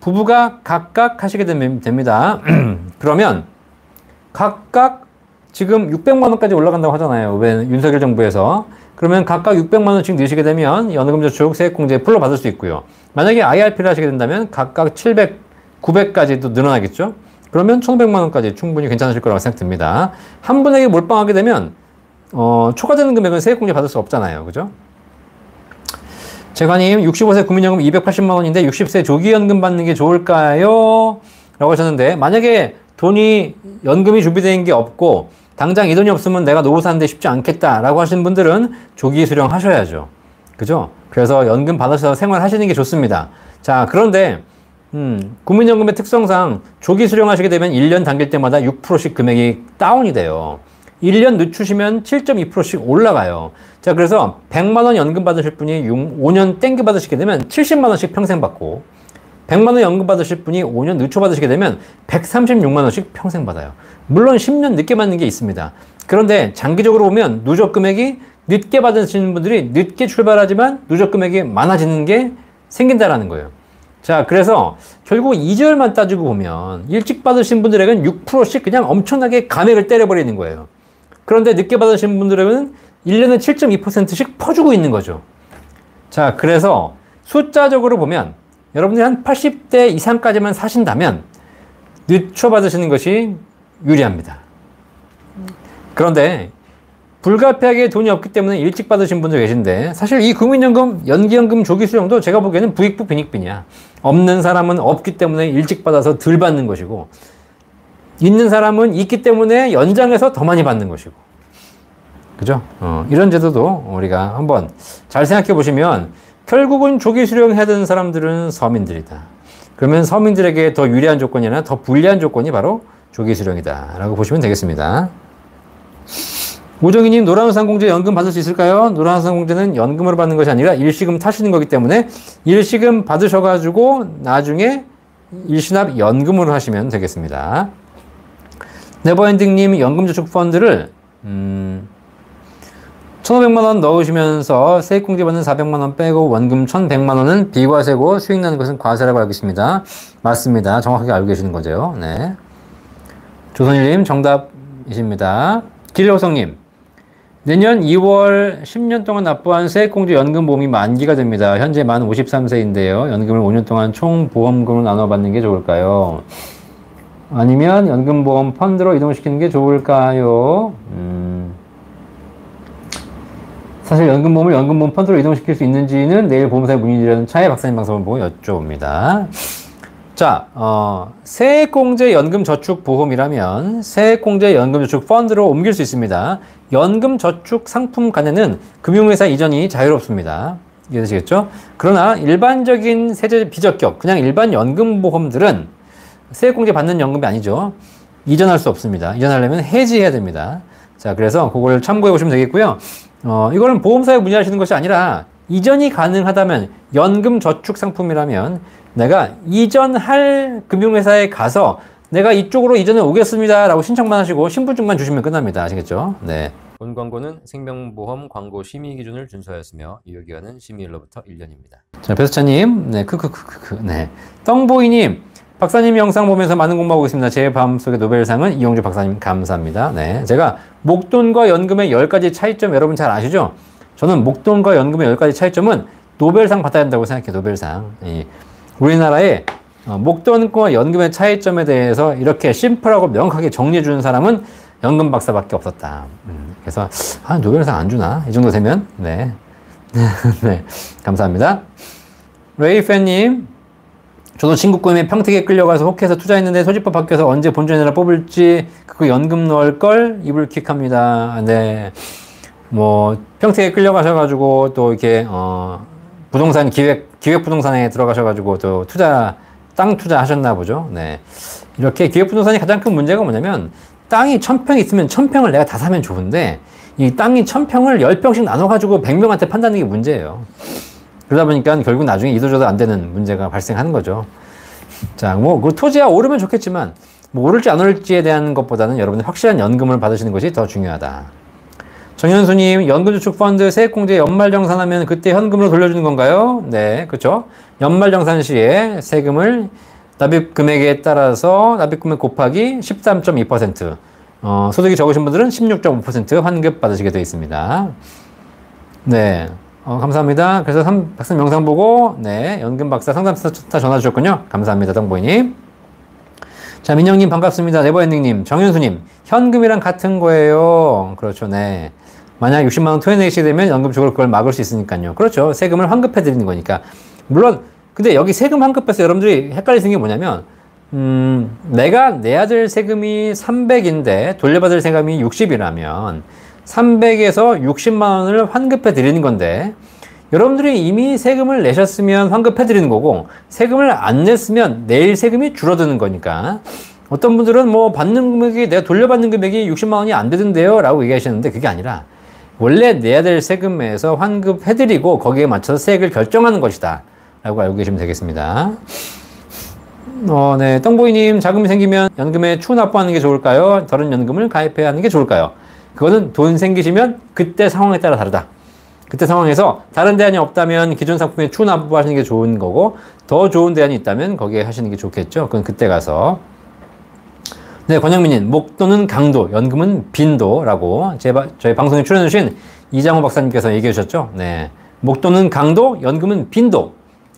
부부가 각각 하시게 됩니다. 그러면 각각 지금 600만 원까지 올라간다고 하잖아요. 왜 윤석열 정부에서. 그러면 각각 600만 원씩 넣으시게 되면 연금저축 세액공제 풀로 받을 수 있고요. 만약에 IRP를 하시게 된다면 각각 700, 900까지도 늘어나겠죠. 그러면 1,500만 원까지 충분히 괜찮으실 거라고 생각됩니다. 한 분에게 몰빵하게 되면 초과되는 금액은 세액공제 받을 수 없잖아요. 그죠? 재관님, 65세 국민연금 280만 원인데 60세 조기연금 받는 게 좋을까요? 라고 하셨는데, 만약에 연금이 준비되어 게 없고 당장 이 돈이 없으면 내가 노후 사는데 쉽지 않겠다라고 하시는 분들은 조기 수령 하셔야죠. 그죠? 그래서 연금 받아서 생활하시는 게 좋습니다. 자, 그런데 국민연금의 특성상 조기 수령하시게 되면 1년 당길 때마다 6%씩 금액이 다운이 돼요. 1년 늦추시면 7.2%씩 올라가요. 자, 그래서 100만 원 연금 받으실 분이 5년 땡겨 받으시게 되면 70만 원씩 평생 받고, 100만 원 연금 받으실 분이 5년 늦춰 받으시게 되면 136만 원씩 평생 받아요. 물론 10년 늦게 받는 게 있습니다. 그런데 장기적으로 보면 누적 금액이 늦게 받으시는 분들이 늦게 출발하지만 누적 금액이 많아지는 게 생긴다라는 거예요. 자, 그래서 결국 2절만 따지고 보면 일찍 받으신 분들에게는 6%씩 그냥 엄청나게 감액을 때려버리는 거예요. 그런데 늦게 받으신 분들에게는 1년에 7.2%씩 퍼주고 있는 거죠. 자, 그래서 숫자적으로 보면 여러분들이 한 80대 이상까지만 사신다면 늦춰 받으시는 것이 유리합니다. 그런데 불가피하게 돈이 없기 때문에 일찍 받으신 분들 계신데, 사실 이 국민연금, 연기연금 조기수령도 제가 보기에는 부익부 빈익빈이야. 없는 사람은 없기 때문에 일찍 받아서 덜 받는 것이고, 있는 사람은 있기 때문에 연장해서 더 많이 받는 것이고. 그죠? 이런 제도도 우리가 한번 잘 생각해 보시면 결국은 조기 수령해야 되는 사람들은 서민들이다. 그러면 서민들에게 더 유리한 조건이 아니라 더 불리한 조건이 바로 조기 수령이다 라고 보시면 되겠습니다. 오정희님, 노란우산공제 연금 받을 수 있을까요? 노란우산공제는 연금으로 받는 것이 아니라 일시금 타시는 거기 때문에 일시금 받으셔가지고 나중에 일시납 연금으로 하시면 되겠습니다. 네버엔딩님, 연금저축펀드를 1,500만 원 넣으시면서 세액공제 받는 400만 원 빼고 원금 1,100만 원은 비과세고 수익 나는 것은 과세라고 알고 있습니다. 맞습니다. 정확하게 알고 계시는 거죠. 네. 조선일님, 정답이십니다. 길호성님, 내년 2월 10년 동안 납부한 세액공제 연금보험이 만기가 됩니다. 현재 만 53세인데요. 연금을 5년 동안 총 보험금으로 나눠 받는 게 좋을까요? 아니면 연금보험 펀드로 이동시키는 게 좋을까요? 사실 연금보험을 연금보험 펀드로 이동시킬 수 있는지는 내일 보험사에 문의드리는 차에 박사님 방송을 보고 여쭤봅니다. 자, 세액공제 연금저축보험이라면 세액공제 연금저축펀드로 옮길 수 있습니다. 연금저축 상품 간에는 금융회사 이전이 자유롭습니다. 이해되시겠죠? 그러나 일반적인 세제 비적격, 그냥 일반 연금보험들은 세액공제 받는 연금이 아니죠. 이전할 수 없습니다. 이전하려면 해지해야 됩니다. 자, 그래서 그걸 참고해 보시면 되겠고요. 이거는 보험사에 문의하시는 것이 아니라 이전이 가능하다면 연금저축 상품이라면 내가 이전할 금융회사에 가서 내가 이쪽으로 이전해 오겠습니다 라고 신청만 하시고 신분증만 주시면 끝납니다. 아시겠죠? 네. 본 광고는 생명보험 광고 심의 기준을 준수하였으며 유효기간은 심의일로부터 1년입니다. 자, 배수찬님, 네, 네. 떵보이님, 박사님 영상 보면서 많은 공부하고 있습니다. 제 마음속의 노벨상은 이용주 박사님 감사합니다. 네. 제가 목돈과 연금의 10가지 차이점 여러분 잘 아시죠? 저는 목돈과 연금의 10가지 차이점은 노벨상 받아야 한다고 생각해요. 노벨상. 우리나라의 목돈과 연금의 차이점에 대해서 이렇게 심플하고 명확하게 정리해 주는 사람은 연금 박사밖에 없었다. 그래서 노벨상 안 주나? 이 정도 되면? 네. 네. 감사합니다. 레이팬님, 저도 친구 꿈에 평택에 끌려가서 혹해서 투자했는데 소지법 바뀌어서 언제 본전이라 뽑을지 그거 연금 넣을 걸 이불 킥합니다. 네. 뭐 평택에 끌려가셔가지고 또 이렇게 부동산 기획 부동산에 들어가셔가지고 또 땅 투자하셨나 보죠. 네. 이렇게 기획 부동산이 가장 큰 문제가 뭐냐면 땅이 1000평 있으면 1000평을 내가 다 사면 좋은데 이 땅이 1000평을 10평씩 나눠가지고 100명한테 판다는 게 문제예요. 그러다 보니까 결국 나중에 이도저도 안 되는 문제가 발생하는 거죠. 자, 뭐, 그 토지야 오르면 좋겠지만, 뭐, 오를지 안 오를지에 대한 것보다는 여러분들 확실한 연금을 받으시는 것이 더 중요하다. 정현수님, 연금저축펀드 세액공제 연말정산하면 그때 현금으로 돌려주는 건가요? 네, 그렇죠. 연말정산 시에 세금을 납입금액에 따라서 납입금액 곱하기 13.2%, 소득이 적으신 분들은 16.5% 환급 받으시게 되어 있습니다. 네. 감사합니다. 그래서 박사님 영상 보고, 네, 연금 박사 상담센터 전화 주셨군요. 감사합니다, 덩보이님. 자, 민영님 반갑습니다. 네버엔딩님, 정현수님, 현금이랑 같은 거예요. 그렇죠, 네. 만약 60만원 토해내시게 되면 연금 쪽으로 그걸 막을 수 있으니까요. 그렇죠. 세금을 환급해 드리는 거니까. 물론, 근데 여기 세금 환급해서 여러분들이 헷갈리시는 게 뭐냐면, 내가 내야 될 세금이 300인데 돌려받을 세금이 60이라면, 300에서 60만 원을 환급해 드리는 건데 여러분들이 이미 세금을 내셨으면 환급해 드리는 거고 세금을 안 냈으면 내일 세금이 줄어드는 거니까 어떤 분들은 뭐 받는 금액이 내가 돌려받는 금액이 60만 원이 안 되던데요 라고 얘기하시는데 그게 아니라 원래 내야 될 세금에서 환급해 드리고 거기에 맞춰서 세액을 결정하는 것이다 라고 알고 계시면 되겠습니다. 네, 똥보이님 자금이 생기면 연금에 추납부하는 게 좋을까요? 다른 연금을 가입해야 하는 게 좋을까요? 그거는 돈 생기시면 그때 상황에 따라 다르다. 그때 상황에서 다른 대안이 없다면 기존 상품에 추납부하시는 게 좋은 거고 더 좋은 대안이 있다면 거기에 하시는 게 좋겠죠. 그건 그때 가서. 네, 권영민님, 목돈은 강도, 연금은 빈도라고 저희 방송에 출연해주신 이장호 박사님께서 얘기해 주셨죠. 네, 목돈은 강도, 연금은 빈도.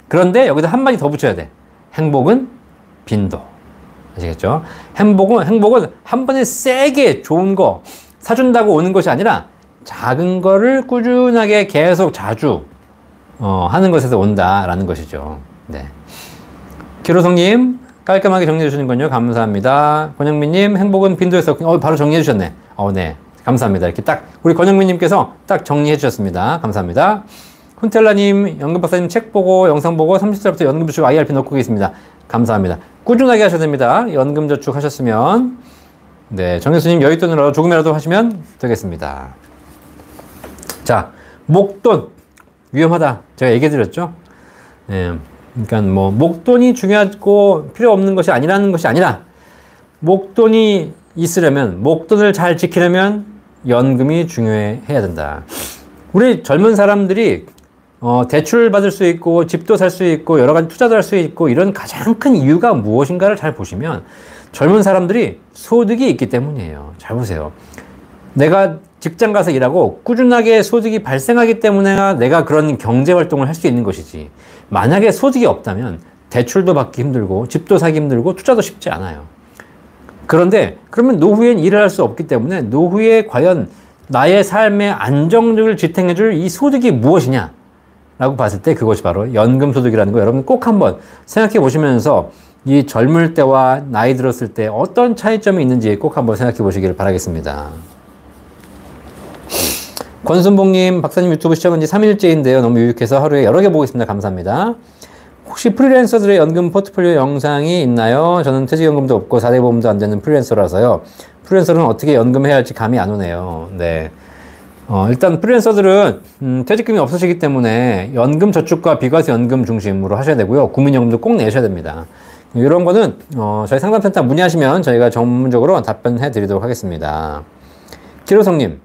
그런데 여기다 한마디 더 붙여야 돼. 행복은 빈도. 아시겠죠? 행복은 한 번에 세게 좋은 거 사준다고 오는 것이 아니라 작은 거를 꾸준하게 계속 자주 하는 것에서 온다라는 것이죠. 네. 기로성님 깔끔하게 정리해 주시는군요. 감사합니다. 권영민님 행복은 빈도에서 바로 정리해 주셨네. 네. 감사합니다. 이렇게 딱 우리 권영민님께서 딱 정리해 주셨습니다. 감사합니다. 훈텔라님 연금박사님 책 보고 영상 보고 30살부터 연금저축 IRP 넣고 계십니다. 감사합니다. 꾸준하게 하셔야 됩니다. 연금저축 하셨으면 네, 정혜수님 여윳돈으로 조금이라도 하시면 되겠습니다. 자, 목돈 위험하다. 제가 얘기해드렸죠. 네, 그러니까 뭐 목돈이 중요하고 필요 없는 것이 아니라는 것이 아니라 목돈이 있으려면 목돈을 잘 지키려면 연금이 중요해야 된다. 우리 젊은 사람들이 대출 받을 수 있고 집도 살 수 있고 여러 가지 투자도 할 수 있고 이런 가장 큰 이유가 무엇인가를 잘 보시면 젊은 사람들이 소득이 있기 때문이에요. 잘 보세요. 내가 직장 가서 일하고 꾸준하게 소득이 발생하기 때문에 내가 그런 경제 활동을 할 수 있는 것이지. 만약에 소득이 없다면 대출도 받기 힘들고 집도 사기 힘들고 투자도 쉽지 않아요. 그런데 그러면 노후엔 일을 할 수 없기 때문에 노후에 과연 나의 삶의 안정적을 지탱해줄 이 소득이 무엇이냐 라고 봤을 때 그것이 바로 연금소득이라는 거 여러분 꼭 한번 생각해 보시면서 이 젊을 때와 나이 들었을 때 어떤 차이점이 있는지 꼭 한번 생각해 보시길 바라겠습니다. 권순봉님, 박사님 유튜브 시작한 지 3일째인데요. 너무 유익해서 하루에 여러 개 보고 있습니다. 감사합니다. 혹시 프리랜서들의 연금 포트폴리오 영상이 있나요? 저는 퇴직연금도 없고 4대 보험도 안 되는 프리랜서라서요. 프리랜서는 어떻게 연금해야 할지 감이 안 오네요. 네. 일단 프리랜서들은 퇴직금이 없으시기 때문에 연금 저축과 비과세 연금 중심으로 하셔야 되고요. 국민연금도 꼭 내셔야 됩니다. 이런 거는 저희 상담센터 문의하시면 저희가 전문적으로 답변해 드리도록 하겠습니다. 기로성님,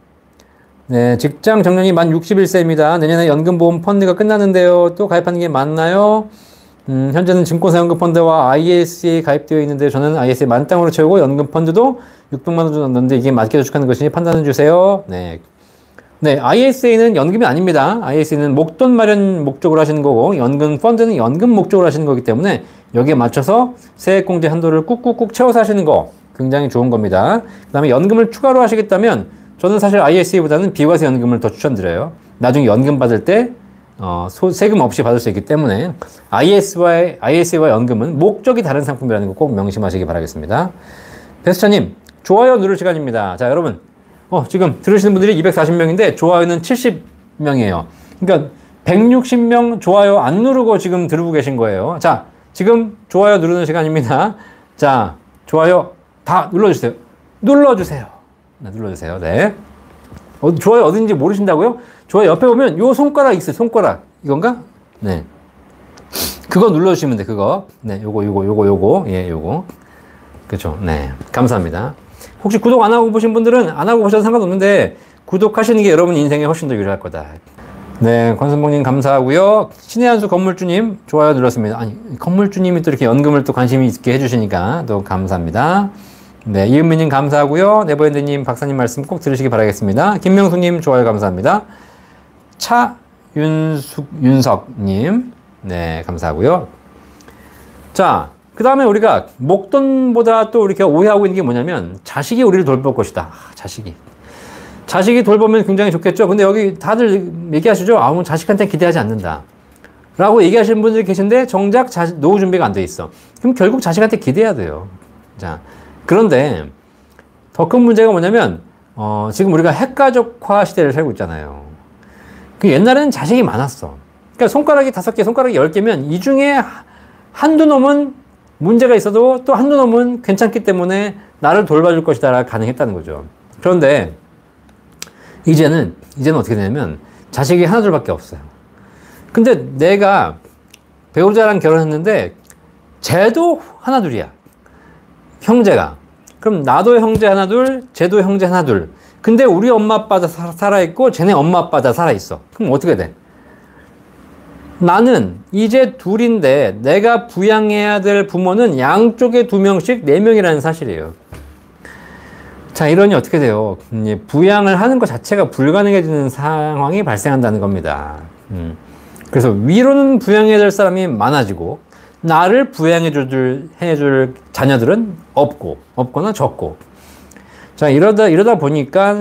네, 직장 정년이 만 61세입니다. 내년에 연금보험 펀드가 끝나는데요. 또 가입하는 게 맞나요? 현재는 증권사 연금펀드와 ISA에 가입되어 있는데 저는 ISA 만땅으로 채우고 연금펀드도 600만 원 정도 넣는데 이게 맞게 저축하는 것인지 판단해 주세요. 네. 네, ISA는 연금이 아닙니다. ISA는 목돈 마련 목적으로 하시는 거고 연금 펀드는 연금 목적으로 하시는 거기 때문에 여기에 맞춰서 세액공제 한도를 꾹꾹꾹 채워서 하시는 거 굉장히 좋은 겁니다. 그 다음에 연금을 추가로 하시겠다면 저는 사실 ISA보다는 비과세 연금을 더 추천드려요. 나중에 연금 받을 때 세금 없이 받을 수 있기 때문에 IS와 연금은 목적이 다른 상품이라는 거 꼭 명심하시기 바라겠습니다. 베스처님, 좋아요 누를 시간입니다. 자, 여러분, 지금 들으시는 분들이 240명인데 좋아요는 70명이에요. 그러니까 160명 좋아요 안 누르고 지금 들고 계신 거예요. 자, 지금 좋아요 누르는 시간입니다. 자, 좋아요 다 눌러주세요. 눌러주세요. 네, 눌러주세요. 네. 좋아요 어딘지 모르신다고요? 좋아요 옆에 보면 요 손가락 있어요. 손가락. 이건가? 네. 그거 눌러주시면 돼, 그거. 네, 요거. 예, 요거. 그쵸. 네. 감사합니다. 혹시 구독 안 하고 보신 분들은 안 하고 보셔도 상관없는데, 구독하시는 게 여러분 인생에 훨씬 더 유리할 거다. 네. 권선봉님 감사하고요. 신의 한수 건물주님, 좋아요 눌렀습니다. 아니, 건물주님이 또 이렇게 연금을 또 관심이 있게 해주시니까 또 감사합니다. 네. 이은미님 감사하고요. 네버랜드님 박사님 말씀 꼭 들으시기 바라겠습니다. 김명수님 좋아요 감사합니다. 윤석님, 네, 감사하고요. 자, 그 다음에 우리가 목돈보다 또 이렇게 오해하고 있는 게 뭐냐면, 자식이 우리를 돌볼 것이다. 자식이 돌보면 굉장히 좋겠죠. 근데 여기 다들 얘기하시죠? 뭐 자식한테 기대하지 않는다. 라고 얘기하시는 분들이 계신데, 정작 노후 준비가 안 돼 있어. 그럼 결국 자식한테 기대해야 돼요. 자, 그런데 더 큰 문제가 뭐냐면, 지금 우리가 핵가족화 시대를 살고 있잖아요. 옛날에는 자식이 많았어. 그러니까 손가락이 5개, 손가락이 10개면 이 중에 한두 놈은 문제가 있어도 또 한두 놈은 괜찮기 때문에 나를 돌봐줄 것이다 가능했다는 거죠. 그런데 이제는 어떻게 되냐면 자식이 하나 둘밖에 없어요. 근데 내가 배우자랑 결혼했는데 쟤도 하나 둘이야. 형제가. 그럼 나도 형제 하나 둘, 쟤도 형제 하나 둘. 근데 우리 엄마 아빠 다 살아있고 쟤네 엄마 아빠 다 살아있어. 그럼 어떻게 돼? 나는 이제 둘인데 내가 부양해야 될 부모는 양쪽에 2명씩 4명이라는 사실이에요. 자, 이러니 어떻게 돼요? 부양을 하는 것 자체가 불가능해지는 상황이 발생한다는 겁니다. 그래서 위로는 부양해야 될 사람이 많아지고 나를 해줄 자녀들은 없거나 적고. 자, 이러다 보니까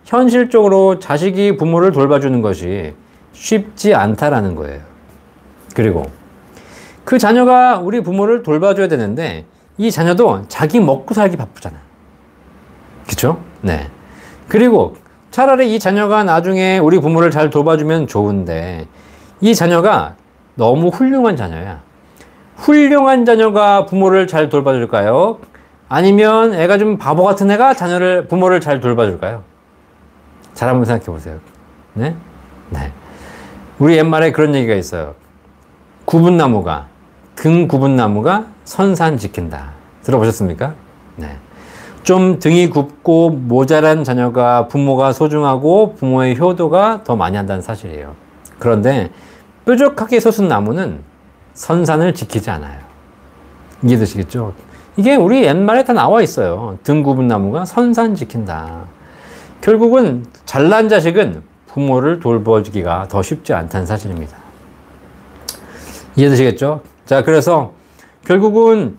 현실적으로 자식이 부모를 돌봐주는 것이 쉽지 않다라는 거예요. 그리고 그 자녀가 우리 부모를 돌봐줘야 되는데 이 자녀도 자기 먹고 살기 바쁘잖아. 그쵸? 네. 그리고 차라리 이 자녀가 나중에 우리 부모를 잘 돌봐주면 좋은데 이 자녀가 너무 훌륭한 자녀야. 훌륭한 자녀가 부모를 잘 돌봐줄까요? 아니면 애가 좀 바보 같은 애가 부모를 잘 돌봐줄까요? 잘 한번 생각해 보세요. 네? 네. 우리 옛말에 그런 얘기가 있어요. 등 굽은 나무가 선산 지킨다. 들어보셨습니까? 네. 좀 등이 굽고 모자란 자녀가 부모가 소중하고 부모의 효도가 더 많이 한다는 사실이에요. 그런데 뾰족하게 솟은 나무는 선산을 지키지 않아요. 이해되시겠죠? 이게 우리 옛말에 다 나와 있어요. 등 굽은 나무가 선산 지킨다. 결국은 잘난 자식은 부모를 돌봐주기가 더 쉽지 않다는 사실입니다. 이해되시겠죠? 자, 그래서 결국은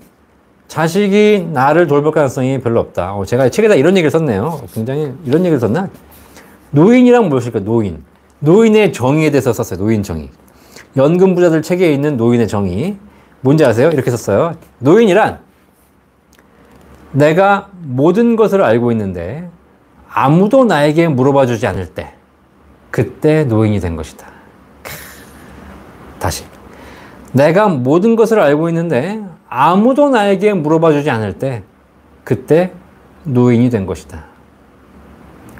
자식이 나를 돌볼 가능성이 별로 없다. 제가 책에다 이런 얘기를 썼네요. 굉장히 이런 얘기를 썼나? 노인이란 무엇일까? 노인의 정의에 대해서 썼어요. 노인 정의. 연금 부자들 책에 있는 노인의 정의. 뭔지 아세요? 이렇게 썼어요. 노인이란 내가 모든 것을 알고 있는데 아무도 나에게 물어봐 주지 않을 때 그때 노인이 된 것이다. 다시. 내가 모든 것을 알고 있는데 아무도 나에게 물어봐 주지 않을 때 그때 노인이 된 것이다.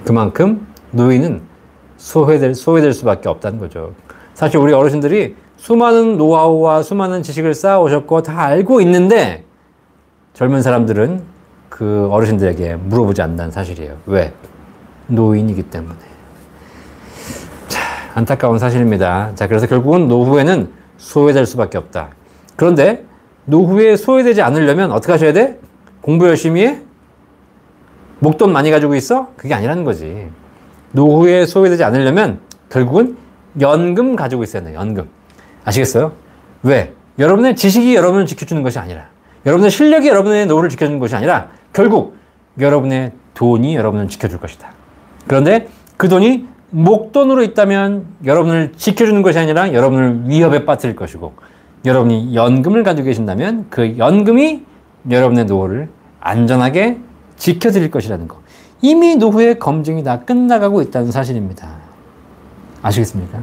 그만큼 노인은 소외될 수밖에 없다는 거죠. 사실 우리 어르신들이 수많은 노하우와 수많은 지식을 쌓아오셨고 다 알고 있는데 젊은 사람들은 그 어르신들에게 물어보지 않는다는 사실이에요. 왜? 노인이기 때문에. 자, 안타까운 사실입니다. 자, 그래서 결국은 노후에는 소외될 수밖에 없다. 그런데 노후에 소외되지 않으려면 어떻게 하셔야 돼? 공부 열심히 해? 목돈 많이 가지고 있어? 그게 아니라는 거지. 노후에 소외되지 않으려면 결국은 연금 가지고 있어야 돼요. 연금. 아시겠어요? 왜? 여러분의 지식이 여러분을 지켜주는 것이 아니라, 여러분의 실력이 여러분의 노후를 지켜주는 것이 아니라 결국 여러분의 돈이 여러분을 지켜줄 것이다. 그런데 그 돈이 목돈으로 있다면 여러분을 지켜주는 것이 아니라 여러분을 위협에 빠뜨릴 것이고, 여러분이 연금을 가지고 계신다면 그 연금이 여러분의 노후를 안전하게 지켜드릴 것이라는 거. 이미 노후의 검증이 다 끝나가고 있다는 사실입니다. 아시겠습니까?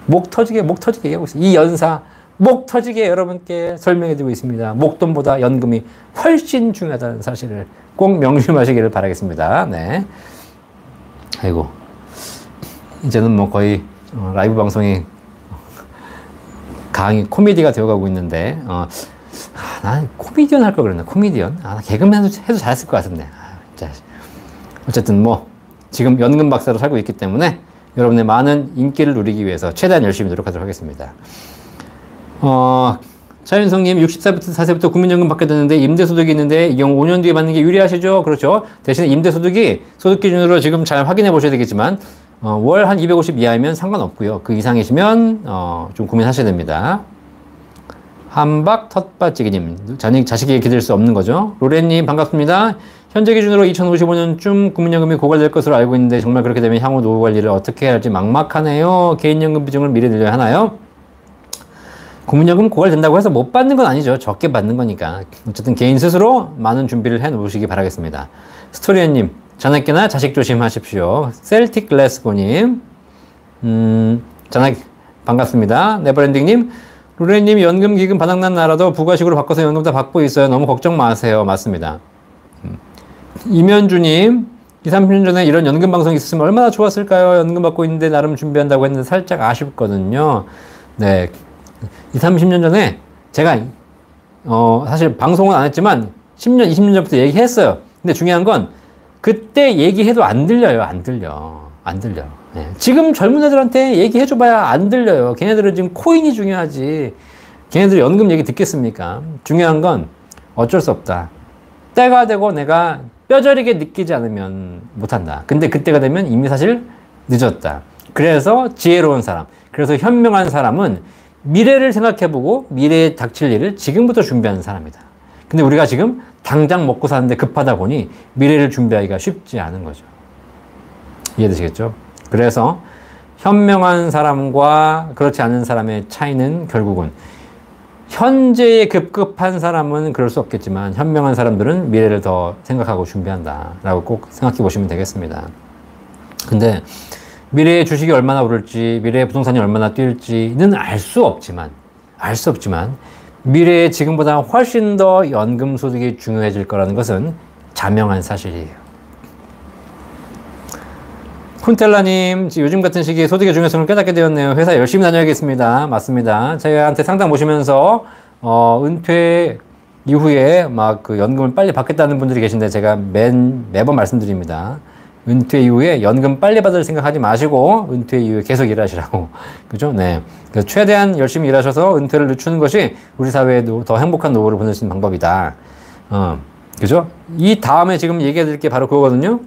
목 터지게 얘기하고 있어요. 이 연사 목 터지게 여러분께 설명해드리고 있습니다. 목돈보다 연금이 훨씬 중요하다는 사실을 꼭 명심하시기를 바라겠습니다. 네. 아이고, 이제는 뭐 거의 라이브 방송이 강의 코미디가 되어가고 있는데, 난 코미디언 할 걸 그랬나? 코미디언? 개그맨 해도 잘했을 것 같은데. 진짜. 어쨌든 뭐 지금 연금 박사로 살고 있기 때문에 여러분의 많은 인기를 누리기 위해서 최대한 열심히 노력하도록 하겠습니다. 차윤성님, 60세부터 4세부터 국민연금 받게 되는데 임대소득이 있는데 이 경우 5년 뒤에 받는 게 유리하시죠? 그렇죠. 대신에 임대소득이 소득 기준으로 지금 잘 확인해 보셔야 되겠지만 월 한 250 이하이면 상관없고요. 그 이상이시면 좀 고민하셔야 됩니다. 한박 텃밭지기님, 자식에게 기댈 수 없는 거죠. 로렌님 반갑습니다. 현재 기준으로 2055년쯤 국민연금이 고갈될 것으로 알고 있는데 정말 그렇게 되면 향후 노후 관리를 어떻게 해야 할지 막막하네요. 개인연금 비중을 미리 늘려야 하나요? 국민연금 고갈된다고 해서 못 받는 건 아니죠. 적게 받는 거니까. 어쨌든 개인 스스로 많은 준비를 해 놓으시기 바라겠습니다. 스토리언님, 자나깨나 자식 조심하십시오. 셀틱 글래스고님, 반갑습니다. 네버랜딩님, 루레님 연금 기금 바닥난 나라도 부가식으로 바꿔서 연금 다 받고 있어요. 너무 걱정 마세요. 맞습니다. 이면주님, 20, 30년 전에 이런 연금 방송이 있었으면 얼마나 좋았을까요? 연금 받고 있는데 나름 준비한다고 했는데 살짝 아쉽거든요. 네. 20, 30년 전에 제가 사실 방송은 안 했지만 10년, 20년 전부터 얘기했어요. 근데 중요한 건 그때 얘기해도 안 들려요. 안 들려. 네. 지금 젊은 애들한테 얘기해줘봐야 안 들려요. 걔네들은 지금 코인이 중요하지. 걔네들이 연금 얘기 듣겠습니까? 중요한 건 어쩔 수 없다. 때가 되고 내가 뼈저리게 느끼지 않으면 못한다. 근데 그때가 되면 이미 사실 늦었다. 그래서 지혜로운 사람, 그래서 현명한 사람은 미래를 생각해보고 미래에 닥칠 일을 지금부터 준비하는 사람이다. 근데 우리가 지금 당장 먹고 사는데 급하다 보니 미래를 준비하기가 쉽지 않은 거죠. 이해되시겠죠? 그래서 현명한 사람과 그렇지 않은 사람의 차이는 결국은 현재에 급급한 사람은 그럴 수 없겠지만 현명한 사람들은 미래를 더 생각하고 준비한다 라고 꼭 생각해 보시면 되겠습니다. 근데 미래의 주식이 얼마나 오를지, 미래의 부동산이 얼마나 뛸지는 알 수 없지만 미래에 지금보다 훨씬 더 연금 소득이 중요해질 거라는 것은 자명한 사실이에요. 쿤텔라님, 요즘 같은 시기에 소득의 중요성을 깨닫게 되었네요. 회사 열심히 다녀야겠습니다. 맞습니다. 저희한테 상담 보시면서 은퇴 이후에 막 그 연금을 빨리 받겠다는 분들이 계신데 제가 매번 말씀드립니다. 은퇴 이후에 연금 빨리 받을 생각하지 마시고 은퇴 이후에 계속 일하시라고. 그죠? 네. 그래서 최대한 열심히 일하셔서 은퇴를 늦추는 것이 우리 사회에 더 행복한 노후를 보낼 수 있는 방법이다. 그죠? 이 다음에 지금 얘기해 드릴 게 바로 그거거든요.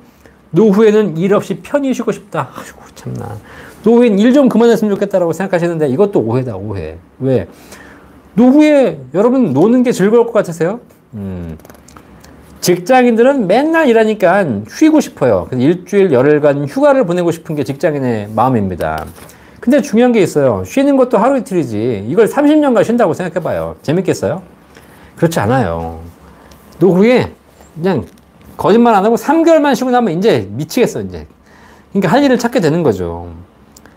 노후에는 일 없이 편히 쉬고 싶다. 아이고, 참나. 노후엔 일 좀 그만했으면 좋겠다라고 생각하시는데 이것도 오해다, 오해. 왜? 노후에 여러분 노는 게 즐거울 것 같으세요? 직장인들은 맨날 일하니까 쉬고 싶어요. 그래서 일주일, 열흘간 휴가를 보내고 싶은 게 직장인의 마음입니다. 근데 중요한 게 있어요. 쉬는 것도 하루 이틀이지. 이걸 30년간 쉰다고 생각해봐요. 재밌겠어요? 그렇지 않아요. 노후에 그냥 거짓말 안 하고 3개월만 쉬고 나면 이제 미치겠어, 이제. 그러니까 할 일을 찾게 되는 거죠.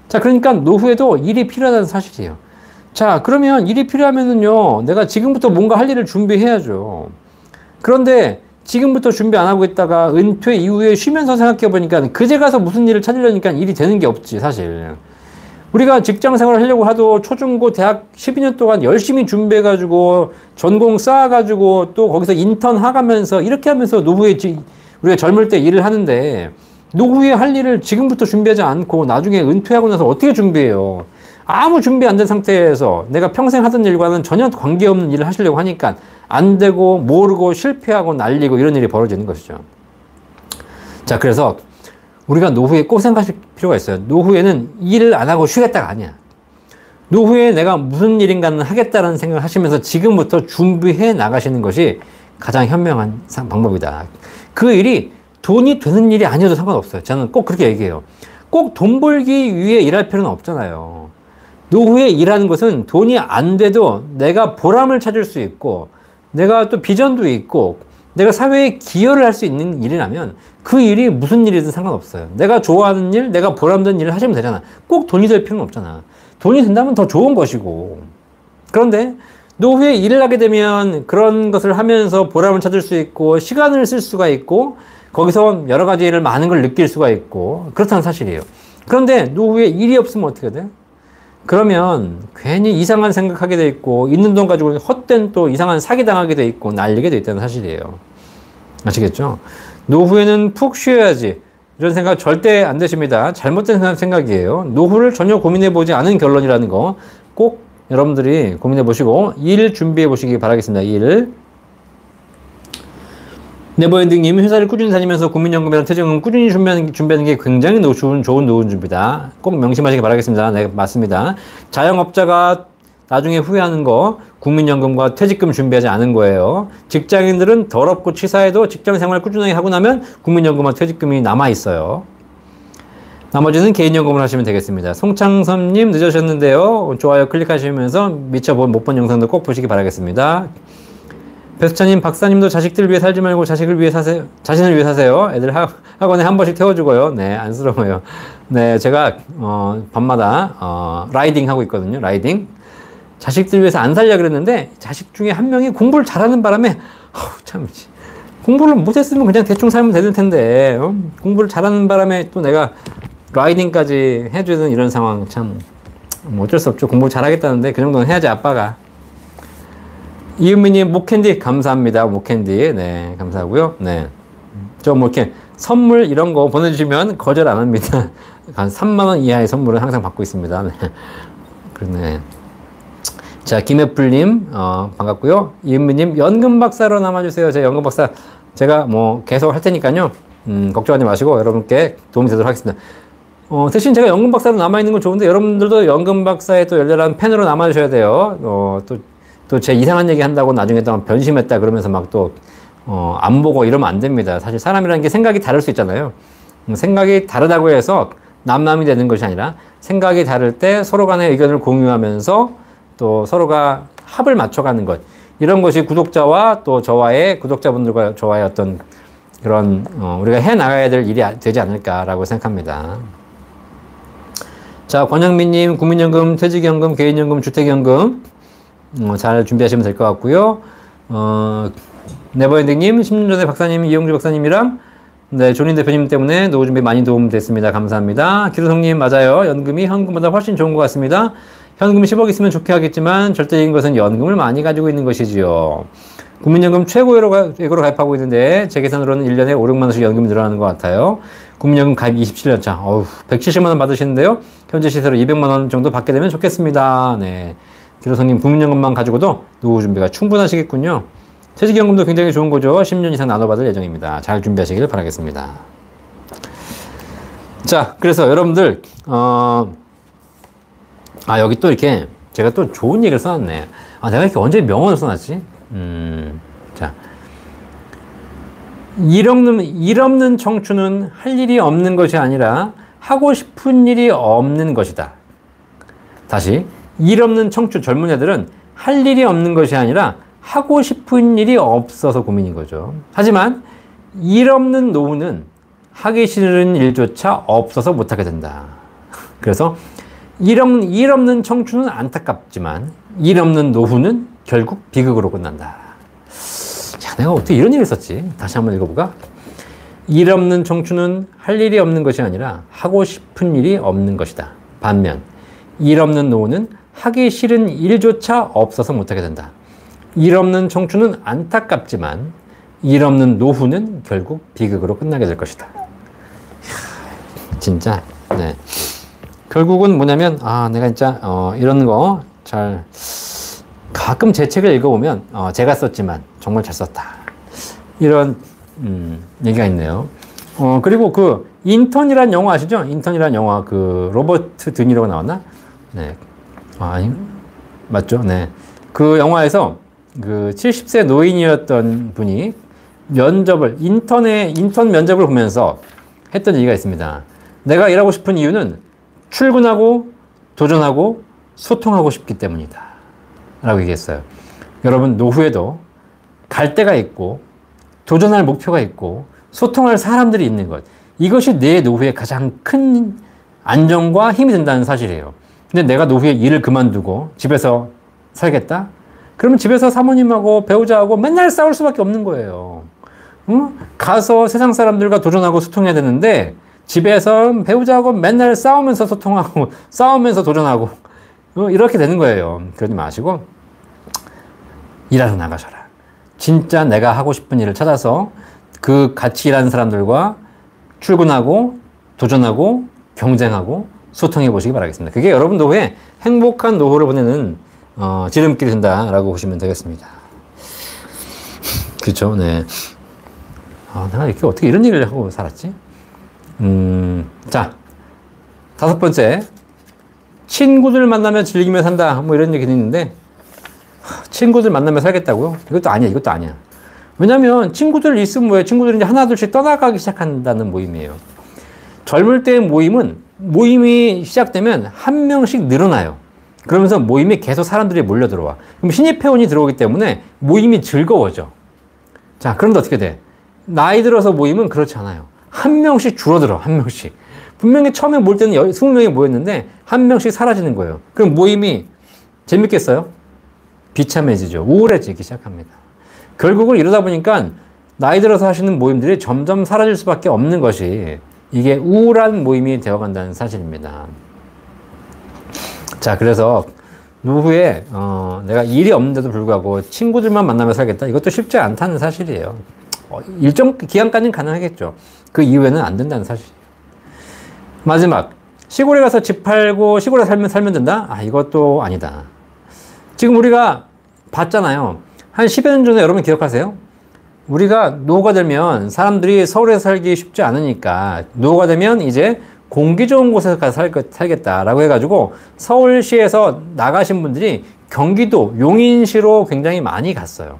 자, 그러니까 노후에도 일이 필요하다는 사실이에요. 자, 그러면 일이 필요하면은요, 내가 지금부터 뭔가 할 일을 준비해야죠. 그런데 지금부터 준비 안 하고 있다가 은퇴 이후에 쉬면서 생각해 보니까 그제 가서 무슨 일을 찾으려니까 일이 되는 게 없지, 사실. 우리가 직장 생활을 하려고 하도 초중고 대학 12년 동안 열심히 준비해가지고 전공 쌓아가지고 또 거기서 인턴 하가면서 이렇게 하면서 노후에 우리가 젊을 때 일을 하는데 노후에 할 일을 지금부터 준비하지 않고 나중에 은퇴하고 나서 어떻게 준비해요? 아무 준비 안 된 상태에서 내가 평생 하던 일과는 전혀 관계없는 일을 하시려고 하니까 안 되고 모르고 실패하고 날리고 이런 일이 벌어지는 것이죠. 자, 그래서 우리가 노후에 꼭 생각하실 필요가 있어요. 노후에는 일을 안 하고 쉬겠다가 아니야. 노후에 내가 무슨 일인가는 하겠다는 생각을 하시면서 지금부터 준비해 나가시는 것이 가장 현명한 방법이다. 그 일이 돈이 되는 일이 아니어도 상관없어요. 저는 꼭 그렇게 얘기해요. 꼭 돈 벌기 위해 일할 필요는 없잖아요. 노후에 일하는 것은 돈이 안 돼도 내가 보람을 찾을 수 있고, 내가 또 비전도 있고, 내가 사회에 기여를 할 수 있는 일이라면 그 일이 무슨 일이든 상관없어요. 내가 좋아하는 일, 내가 보람된 일을 하시면 되잖아. 꼭 돈이 될 필요는 없잖아. 돈이 된다면 더 좋은 것이고. 그런데 노후에 일을 하게 되면 그런 것을 하면서 보람을 찾을 수 있고, 시간을 쓸 수가 있고, 거기서 여러 가지 일을 많은 걸 느낄 수가 있고, 그렇다는 사실이에요. 그런데 노후에 일이 없으면 어떻게 돼? 그러면 괜히 이상한 생각하게 돼 있고, 있는 돈 가지고 헛된 또 이상한 사기당하게 돼 있고, 날리게 돼 있다는 사실이에요. 아시겠죠? 노후에는 푹 쉬어야지. 이런 생각 절대 안 되십니다. 잘못된 생각이에요. 노후를 전혀 고민해 보지 않은 결론이라는 거 꼭 여러분들이 고민해 보시고 일 준비해 보시기 바라겠습니다. 일. 네버엔딩님, 회사를 꾸준히 다니면서 국민연금이랑 퇴직금 꾸준히 준비하는 게 굉장히 좋은 노후 준비다. 꼭 명심하시기 바라겠습니다. 네, 맞습니다. 자영업자가 나중에 후회하는 거 국민연금과 퇴직금 준비하지 않은 거예요. 직장인들은 더럽고 치사해도 직장생활 꾸준하게 하고 나면 국민연금과 퇴직금이 남아있어요. 나머지는 개인연금을 하시면 되겠습니다. 송창섭님 늦으셨는데요. 좋아요 클릭하시면서 미처 못 본 영상도 꼭 보시기 바라겠습니다. 배수찬님, 박사님도 자식들 위해 살지 말고 자식을 위해 사세요. 자신을 위해 사세요. 애들 학원에 한 번씩 태워주고요. 네, 안쓰러워요. 네, 제가 밤마다 라이딩 하고 있거든요. 라이딩. 자식들 위해서 안 살려 그랬는데 자식 중에 한 명이 공부를 잘하는 바람에 참 공부를 못했으면 그냥 대충 살면 되는 텐데 공부를 잘하는 바람에 또 내가 라이딩까지 해주는 이런 상황 참 어쩔 수 없죠. 공부 잘하겠다는데 그 정도는 해야지 아빠가. 이은미님, 목캔디 감사합니다. 목캔디. 네, 감사하고요. 네. 저 뭐 이렇게 선물 이런 거 보내주시면 거절 안 합니다. 한 3만원 이하의 선물은 항상 받고 있습니다. 네. 그러네. 자, 김애플님, 반갑고요. 이은미님, 연금 박사로 남아주세요. 제가 연금 박사, 제가 뭐 계속 할 테니까요. 걱정하지 마시고 여러분께 도움이 되도록 하겠습니다. 대신 제가 연금 박사로 남아있는 건 좋은데 여러분들도 연금 박사의 또 열렬한 팬으로 남아주셔야 돼요. 또 제 이상한 얘기 한다고 나중에 또 변심했다 그러면서 막 또, 안 보고 이러면 안 됩니다. 사실 사람이라는 게 생각이 다를 수 있잖아요. 생각이 다르다고 해서 남남이 되는 것이 아니라 생각이 다를 때 서로 간의 의견을 공유하면서 또 서로가 합을 맞춰가는 것. 이런 것이 구독자와 또 구독자분들과 저와의 어떤 그런, 우리가 해 나가야 될 일이 되지 않을까라고 생각합니다. 자, 권영민님, 국민연금, 퇴직연금, 개인연금, 주택연금, 잘 준비하시면 될 것 같고요. 네버엔딩님, 10년 전에 박사님, 이용주 박사님이랑 네, 존인 대표님 때문에 노후 준비 많이 도움됐습니다. 감사합니다. 기루성님, 맞아요. 연금이 현금보다 훨씬 좋은 것 같습니다. 현금 10억 있으면 좋게 하겠지만 절대적인 것은 연금을 많이 가지고 있는 것이지요. 국민연금 최고액으로 가입하고 있는데 제 계산으로는 1년에 5, 6만 원씩 연금이 늘어나는 것 같아요. 국민연금 가입 27년 차. 170만 원 받으시는데요. 현재 시세로 200만 원 정도 받게 되면 좋겠습니다. 네. 기로성님, 국민연금만 가지고도 노후 준비가 충분하시겠군요. 퇴직연금도 굉장히 좋은 거죠. 10년 이상 나눠받을 예정입니다. 잘 준비하시길 바라겠습니다. 자, 그래서 여러분들, 여기 또 이렇게 제가 또 좋은 얘기를 써놨네. 내가 이렇게 언제 명언을 써놨지? 자. 일 없는 청춘은 할 일이 없는 것이 아니라 하고 싶은 일이 없는 것이다. 다시. 일 없는 청춘, 젊은 애들은 할 일이 없는 것이 아니라 하고 싶은 일이 없어서 고민인 거죠. 하지만 일 없는 노후는 하기 싫은 일조차 없어서 못하게 된다. 그래서 일 없는 청춘은 안타깝지만 일 없는 노후는 결국 비극으로 끝난다. 야, 내가 어떻게 이런 얘기를 썼지? 다시 한번 읽어볼까? 일 없는 청춘은 할 일이 없는 것이 아니라 하고 싶은 일이 없는 것이다. 반면 일 없는 노후는 하기 싫은 일조차 없어서 못하게 된다. 일 없는 청춘은 안타깝지만 일 없는 노후는 결국 비극으로 끝나게 될 것이다. 진짜, 네. 결국은 뭐냐면, 내가 진짜, 이런 거 가끔 제 책을 읽어보면, 제가 썼지만 정말 잘 썼다. 이런, 얘기가 있네요. 그리고 인턴이란 영화 아시죠? 인턴이란 영화, 로버트 드니로가 나왔나? 네. 아니, 맞죠? 네. 그 영화에서 70세 노인이었던 분이 인턴 면접을 보면서 했던 얘기가 있습니다. 내가 일하고 싶은 이유는 출근하고 도전하고 소통하고 싶기 때문이다. 라고 얘기했어요. 여러분, 노후에도 갈 데가 있고 도전할 목표가 있고 소통할 사람들이 있는 것. 이것이 내 노후의 가장 큰 안정과 힘이 된다는 사실이에요. 근데 내가 노후에 일을 그만두고 집에서 살겠다? 그러면 집에서 사모님하고 배우자하고 맨날 싸울 수밖에 없는 거예요. 응? 가서 세상 사람들과 도전하고 소통해야 되는데 집에서 배우자하고 맨날 싸우면서 소통하고 싸우면서 도전하고 이렇게 되는 거예요. 그러지 마시고 일하러 나가셔라. 진짜 내가 하고 싶은 일을 찾아서 그 같이 일하는 사람들과 출근하고 도전하고 경쟁하고 소통해 보시기 바라겠습니다. 그게 여러분 노후에 행복한 노후를 보내는 지름길이 된다라고 보시면 되겠습니다. 그렇죠, 네. 내가 이렇게 어떻게 이런 일을 하고 살았지? 자, 5번째, 친구들 만나며 즐기며 산다. 뭐 이런 얘기는 있는데 친구들 만나며 살겠다고요? 이것도 아니야, 이것도 아니야. 왜냐면 친구들 있으면 뭐예요? 친구들이 이제 하나둘씩 떠나가기 시작한다는 모임이에요. 젊을 때의 모임이 시작되면 한 명씩 늘어나요. 그러면서 모임에 계속 사람들이 몰려 들어와. 그럼 신입 회원이 들어오기 때문에 모임이 즐거워져. 자, 그런데 어떻게 돼? 나이 들어서 모임은 그렇지 않아요. 한 명씩 줄어들어, 한 명씩. 분명히 처음에 모일 때는 20명이 모였는데 한 명씩 사라지는 거예요. 그럼 모임이 재밌겠어요? 비참해지죠. 우울해지기 시작합니다. 결국은 이러다 보니까 나이 들어서 하시는 모임들이 점점 사라질 수밖에 없는 것이 이게 우울한 모임이 되어간다는 사실입니다. 자, 그래서 노후에 내가 일이 없는데도 불구하고 친구들만 만나며 살겠다. 이것도 쉽지 않다는 사실이에요. 일정 기간까지는 가능하겠죠. 그 이후에는 안 된다는 사실이에요. 마지막, 시골에 가서 집 팔고 시골에 살면 된다? 이것도 아니다. 지금 우리가 봤잖아요. 한 10여 년 전에 여러분 기억하세요? 우리가 노후가 되면 사람들이 서울에서 살기 쉽지 않으니까 노후가 되면 이제 공기 좋은 곳에서 가서 살겠다라고 해가지고 서울시에서 나가신 분들이 경기도 용인시로 굉장히 많이 갔어요.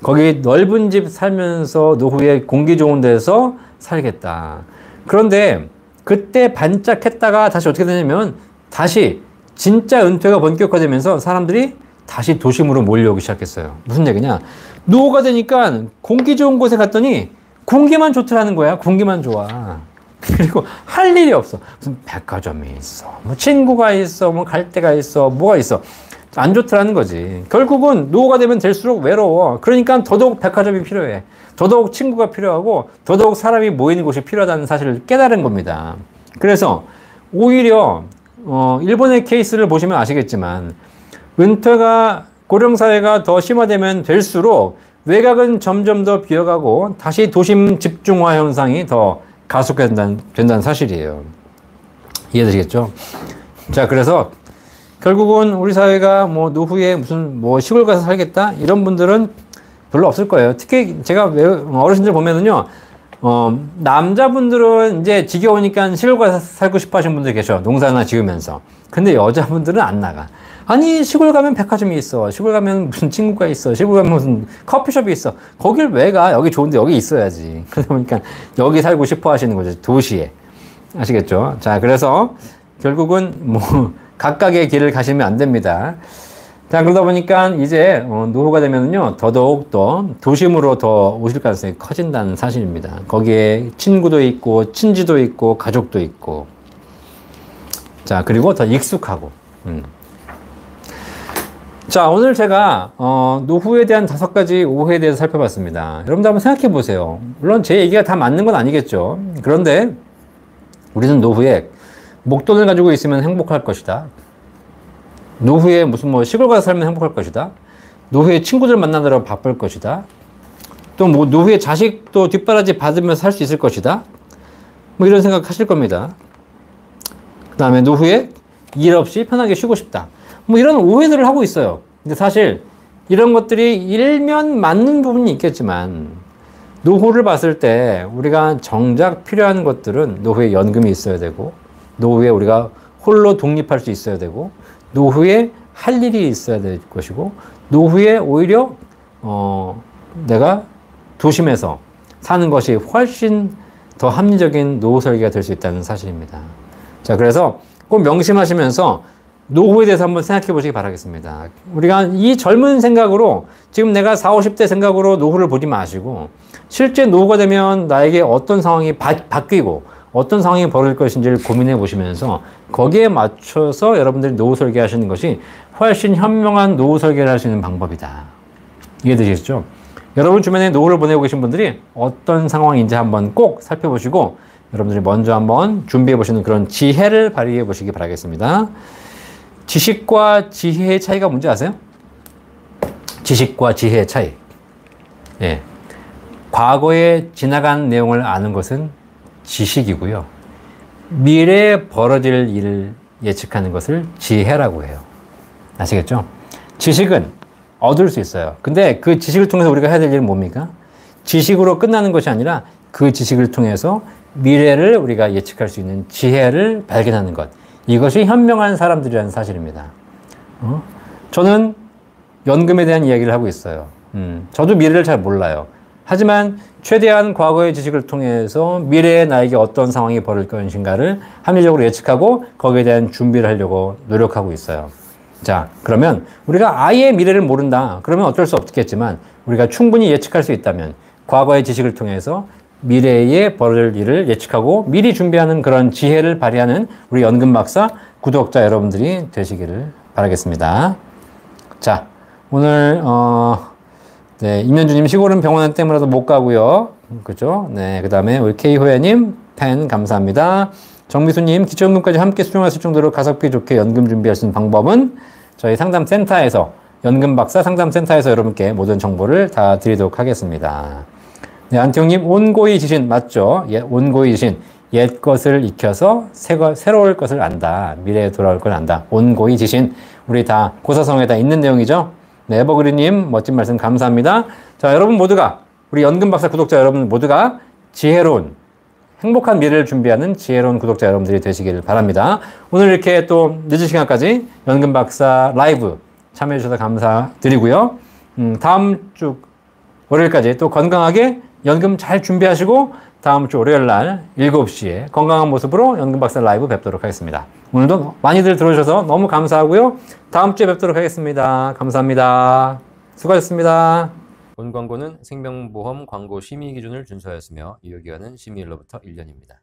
거기 넓은 집 살면서 노후에 공기 좋은 데서 살겠다. 그런데 그때 반짝했다가 다시 어떻게 되냐면 다시 진짜 은퇴가 본격화되면서 사람들이 다시 도심으로 몰려오기 시작했어요. 무슨 얘기냐? 노후가 되니까 공기 좋은 곳에 갔더니 공기만 좋더라는 거야. 공기만 좋아. 그리고 할 일이 없어. 무슨 백화점이 있어. 뭐 친구가 있어. 뭐 갈 데가 있어. 뭐가 있어. 안 좋더라는 거지. 결국은 노후가 되면 될수록 외로워. 그러니까 더더욱 백화점이 필요해. 더더욱 친구가 필요하고 더더욱 사람이 모이는 곳이 필요하다는 사실을 깨달은 겁니다. 그래서 오히려 일본의 케이스를 보시면 아시겠지만 은퇴가 고령사회가 더 심화되면 될수록 외곽은 점점 더 비어가고 다시 도심 집중화 현상이 더 가속된다는 사실이에요. 이해되시겠죠? 자, 그래서 결국은 우리 사회가 뭐 노후에 무슨 뭐 시골 가서 살겠다 이런 분들은 별로 없을 거예요. 특히 제가 어르신들 보면은요, 남자분들은 이제 지겨우니까 시골 가서 살고 싶어 하시는 분들 계셔. 농사나 지으면서. 근데 여자분들은 안 나가. 아니, 시골 가면 백화점이 있어. 시골 가면 무슨 친구가 있어. 시골 가면 무슨 커피숍이 있어. 거길 왜 가? 여기 좋은데 여기 있어야지. 그러다 보니까 여기 살고 싶어 하시는 거죠. 도시에. 아시겠죠? 자, 그래서 결국은 뭐 각각의 길을 가시면 안 됩니다. 자, 그러다 보니까 이제 노후가 되면은요, 더더욱 더 도심으로 더 오실 가능성이 커진다는 사실입니다. 거기에 친구도 있고, 친지도 있고, 가족도 있고. 자, 그리고 더 익숙하고. 자, 오늘 제가 노후에 대한 5가지 오해에 대해서 살펴봤습니다. 여러분들 한번 생각해 보세요. 물론 제 얘기가 다 맞는 건 아니겠죠. 그런데 우리는 노후에 목돈을 가지고 있으면 행복할 것이다. 노후에 무슨 뭐 시골 가서 살면 행복할 것이다. 노후에 친구들 만나느라 바쁠 것이다. 또 뭐 노후에 자식도 뒷바라지 받으면서 살 수 있을 것이다. 뭐 이런 생각 하실 겁니다. 그 다음에 노후에 일 없이 편하게 쉬고 싶다. 뭐 이런 오해들을 하고 있어요. 근데 사실 이런 것들이 일면 맞는 부분이 있겠지만 노후를 봤을 때 우리가 정작 필요한 것들은 노후에 연금이 있어야 되고 노후에 우리가 홀로 독립할 수 있어야 되고 노후에 할 일이 있어야 될 것이고 노후에 오히려 내가 도심에서 사는 것이 훨씬 더 합리적인 노후 설계가 될 수 있다는 사실입니다. 자, 그래서 꼭 명심하시면서 노후에 대해서 한번 생각해 보시기 바라겠습니다. 우리가 이 젊은 생각으로 지금 내가 40, 50대 생각으로 노후를 보지 마시고 실제 노후가 되면 나에게 어떤 상황이 바뀌고 어떤 상황이 벌어질 것인지를 고민해 보시면서 거기에 맞춰서 여러분들이 노후 설계하시는 것이 훨씬 현명한 노후 설계를 할 수 있는 방법이다. 이해되시겠죠? 여러분 주변에 노후를 보내고 계신 분들이 어떤 상황인지 한번 꼭 살펴보시고 여러분들이 먼저 한번 준비해 보시는 그런 지혜를 발휘해 보시기 바라겠습니다. 지식과 지혜의 차이가 뭔지 아세요? 지식과 지혜의 차이. 예. 과거에 지나간 내용을 아는 것은 지식이고요. 미래에 벌어질 일을 예측하는 것을 지혜라고 해요. 아시겠죠? 지식은 얻을 수 있어요. 근데 그 지식을 통해서 우리가 해야 될 일은 뭡니까? 지식으로 끝나는 것이 아니라 그 지식을 통해서 미래를 우리가 예측할 수 있는 지혜를 발견하는 것. 이것이 현명한 사람들이라는 사실입니다. 저는 연금에 대한 이야기를 하고 있어요. 저도 미래를 잘 몰라요. 하지만 최대한 과거의 지식을 통해서 미래에 나에게 어떤 상황이 벌어질 것인가를 합리적으로 예측하고 거기에 대한 준비를 하려고 노력하고 있어요. 자, 그러면 우리가 아예 미래를 모른다. 그러면 어쩔 수 없겠지만 우리가 충분히 예측할 수 있다면 과거의 지식을 통해서 미래에 벌어질 일을 예측하고 미리 준비하는 그런 지혜를 발휘하는 우리 연금 박사 구독자 여러분들이 되시기를 바라겠습니다. 자, 오늘 네, 임현주님 시골은 병원 때문에도 못 가고요. 그죠? 네, 그 다음에 우리 K호야님 팬 감사합니다. 정미수님 기초연금까지 함께 수령하실 정도로 가성비 좋게 연금 준비할 수 있는 방법은 저희 상담센터에서 연금박사 상담센터에서 여러분께 모든 정보를 다 드리도록 하겠습니다. 네, 안태용님 온고의 지신 맞죠? 예, 온고의 지신 옛 것을 익혀서 새로울 것을 안다. 미래에 돌아올 걸 안다. 온고의 지신 우리 다 고사성에 다 있는 내용이죠. 네, 에버그린님 멋진 말씀 감사합니다. 자, 여러분 모두가 우리 연금박사 구독자 여러분 모두가 지혜로운 행복한 미래를 준비하는 지혜로운 구독자 여러분들이 되시길 바랍니다. 오늘 이렇게 또 늦은 시간까지 연금박사 라이브 참여해 주셔서 감사드리고요. 다음 주 월요일까지 또 건강하게 연금 잘 준비하시고 다음 주 월요일 날 7시에 건강한 모습으로 연금박사 라이브 뵙도록 하겠습니다. 오늘도 많이들 들어주셔서 너무 감사하고요. 다음 주에 뵙도록 하겠습니다. 감사합니다. 수고하셨습니다. 본 광고는 생명보험 광고 심의 기준을 준수하였으며 유효기간은 심의일로부터 1년입니다.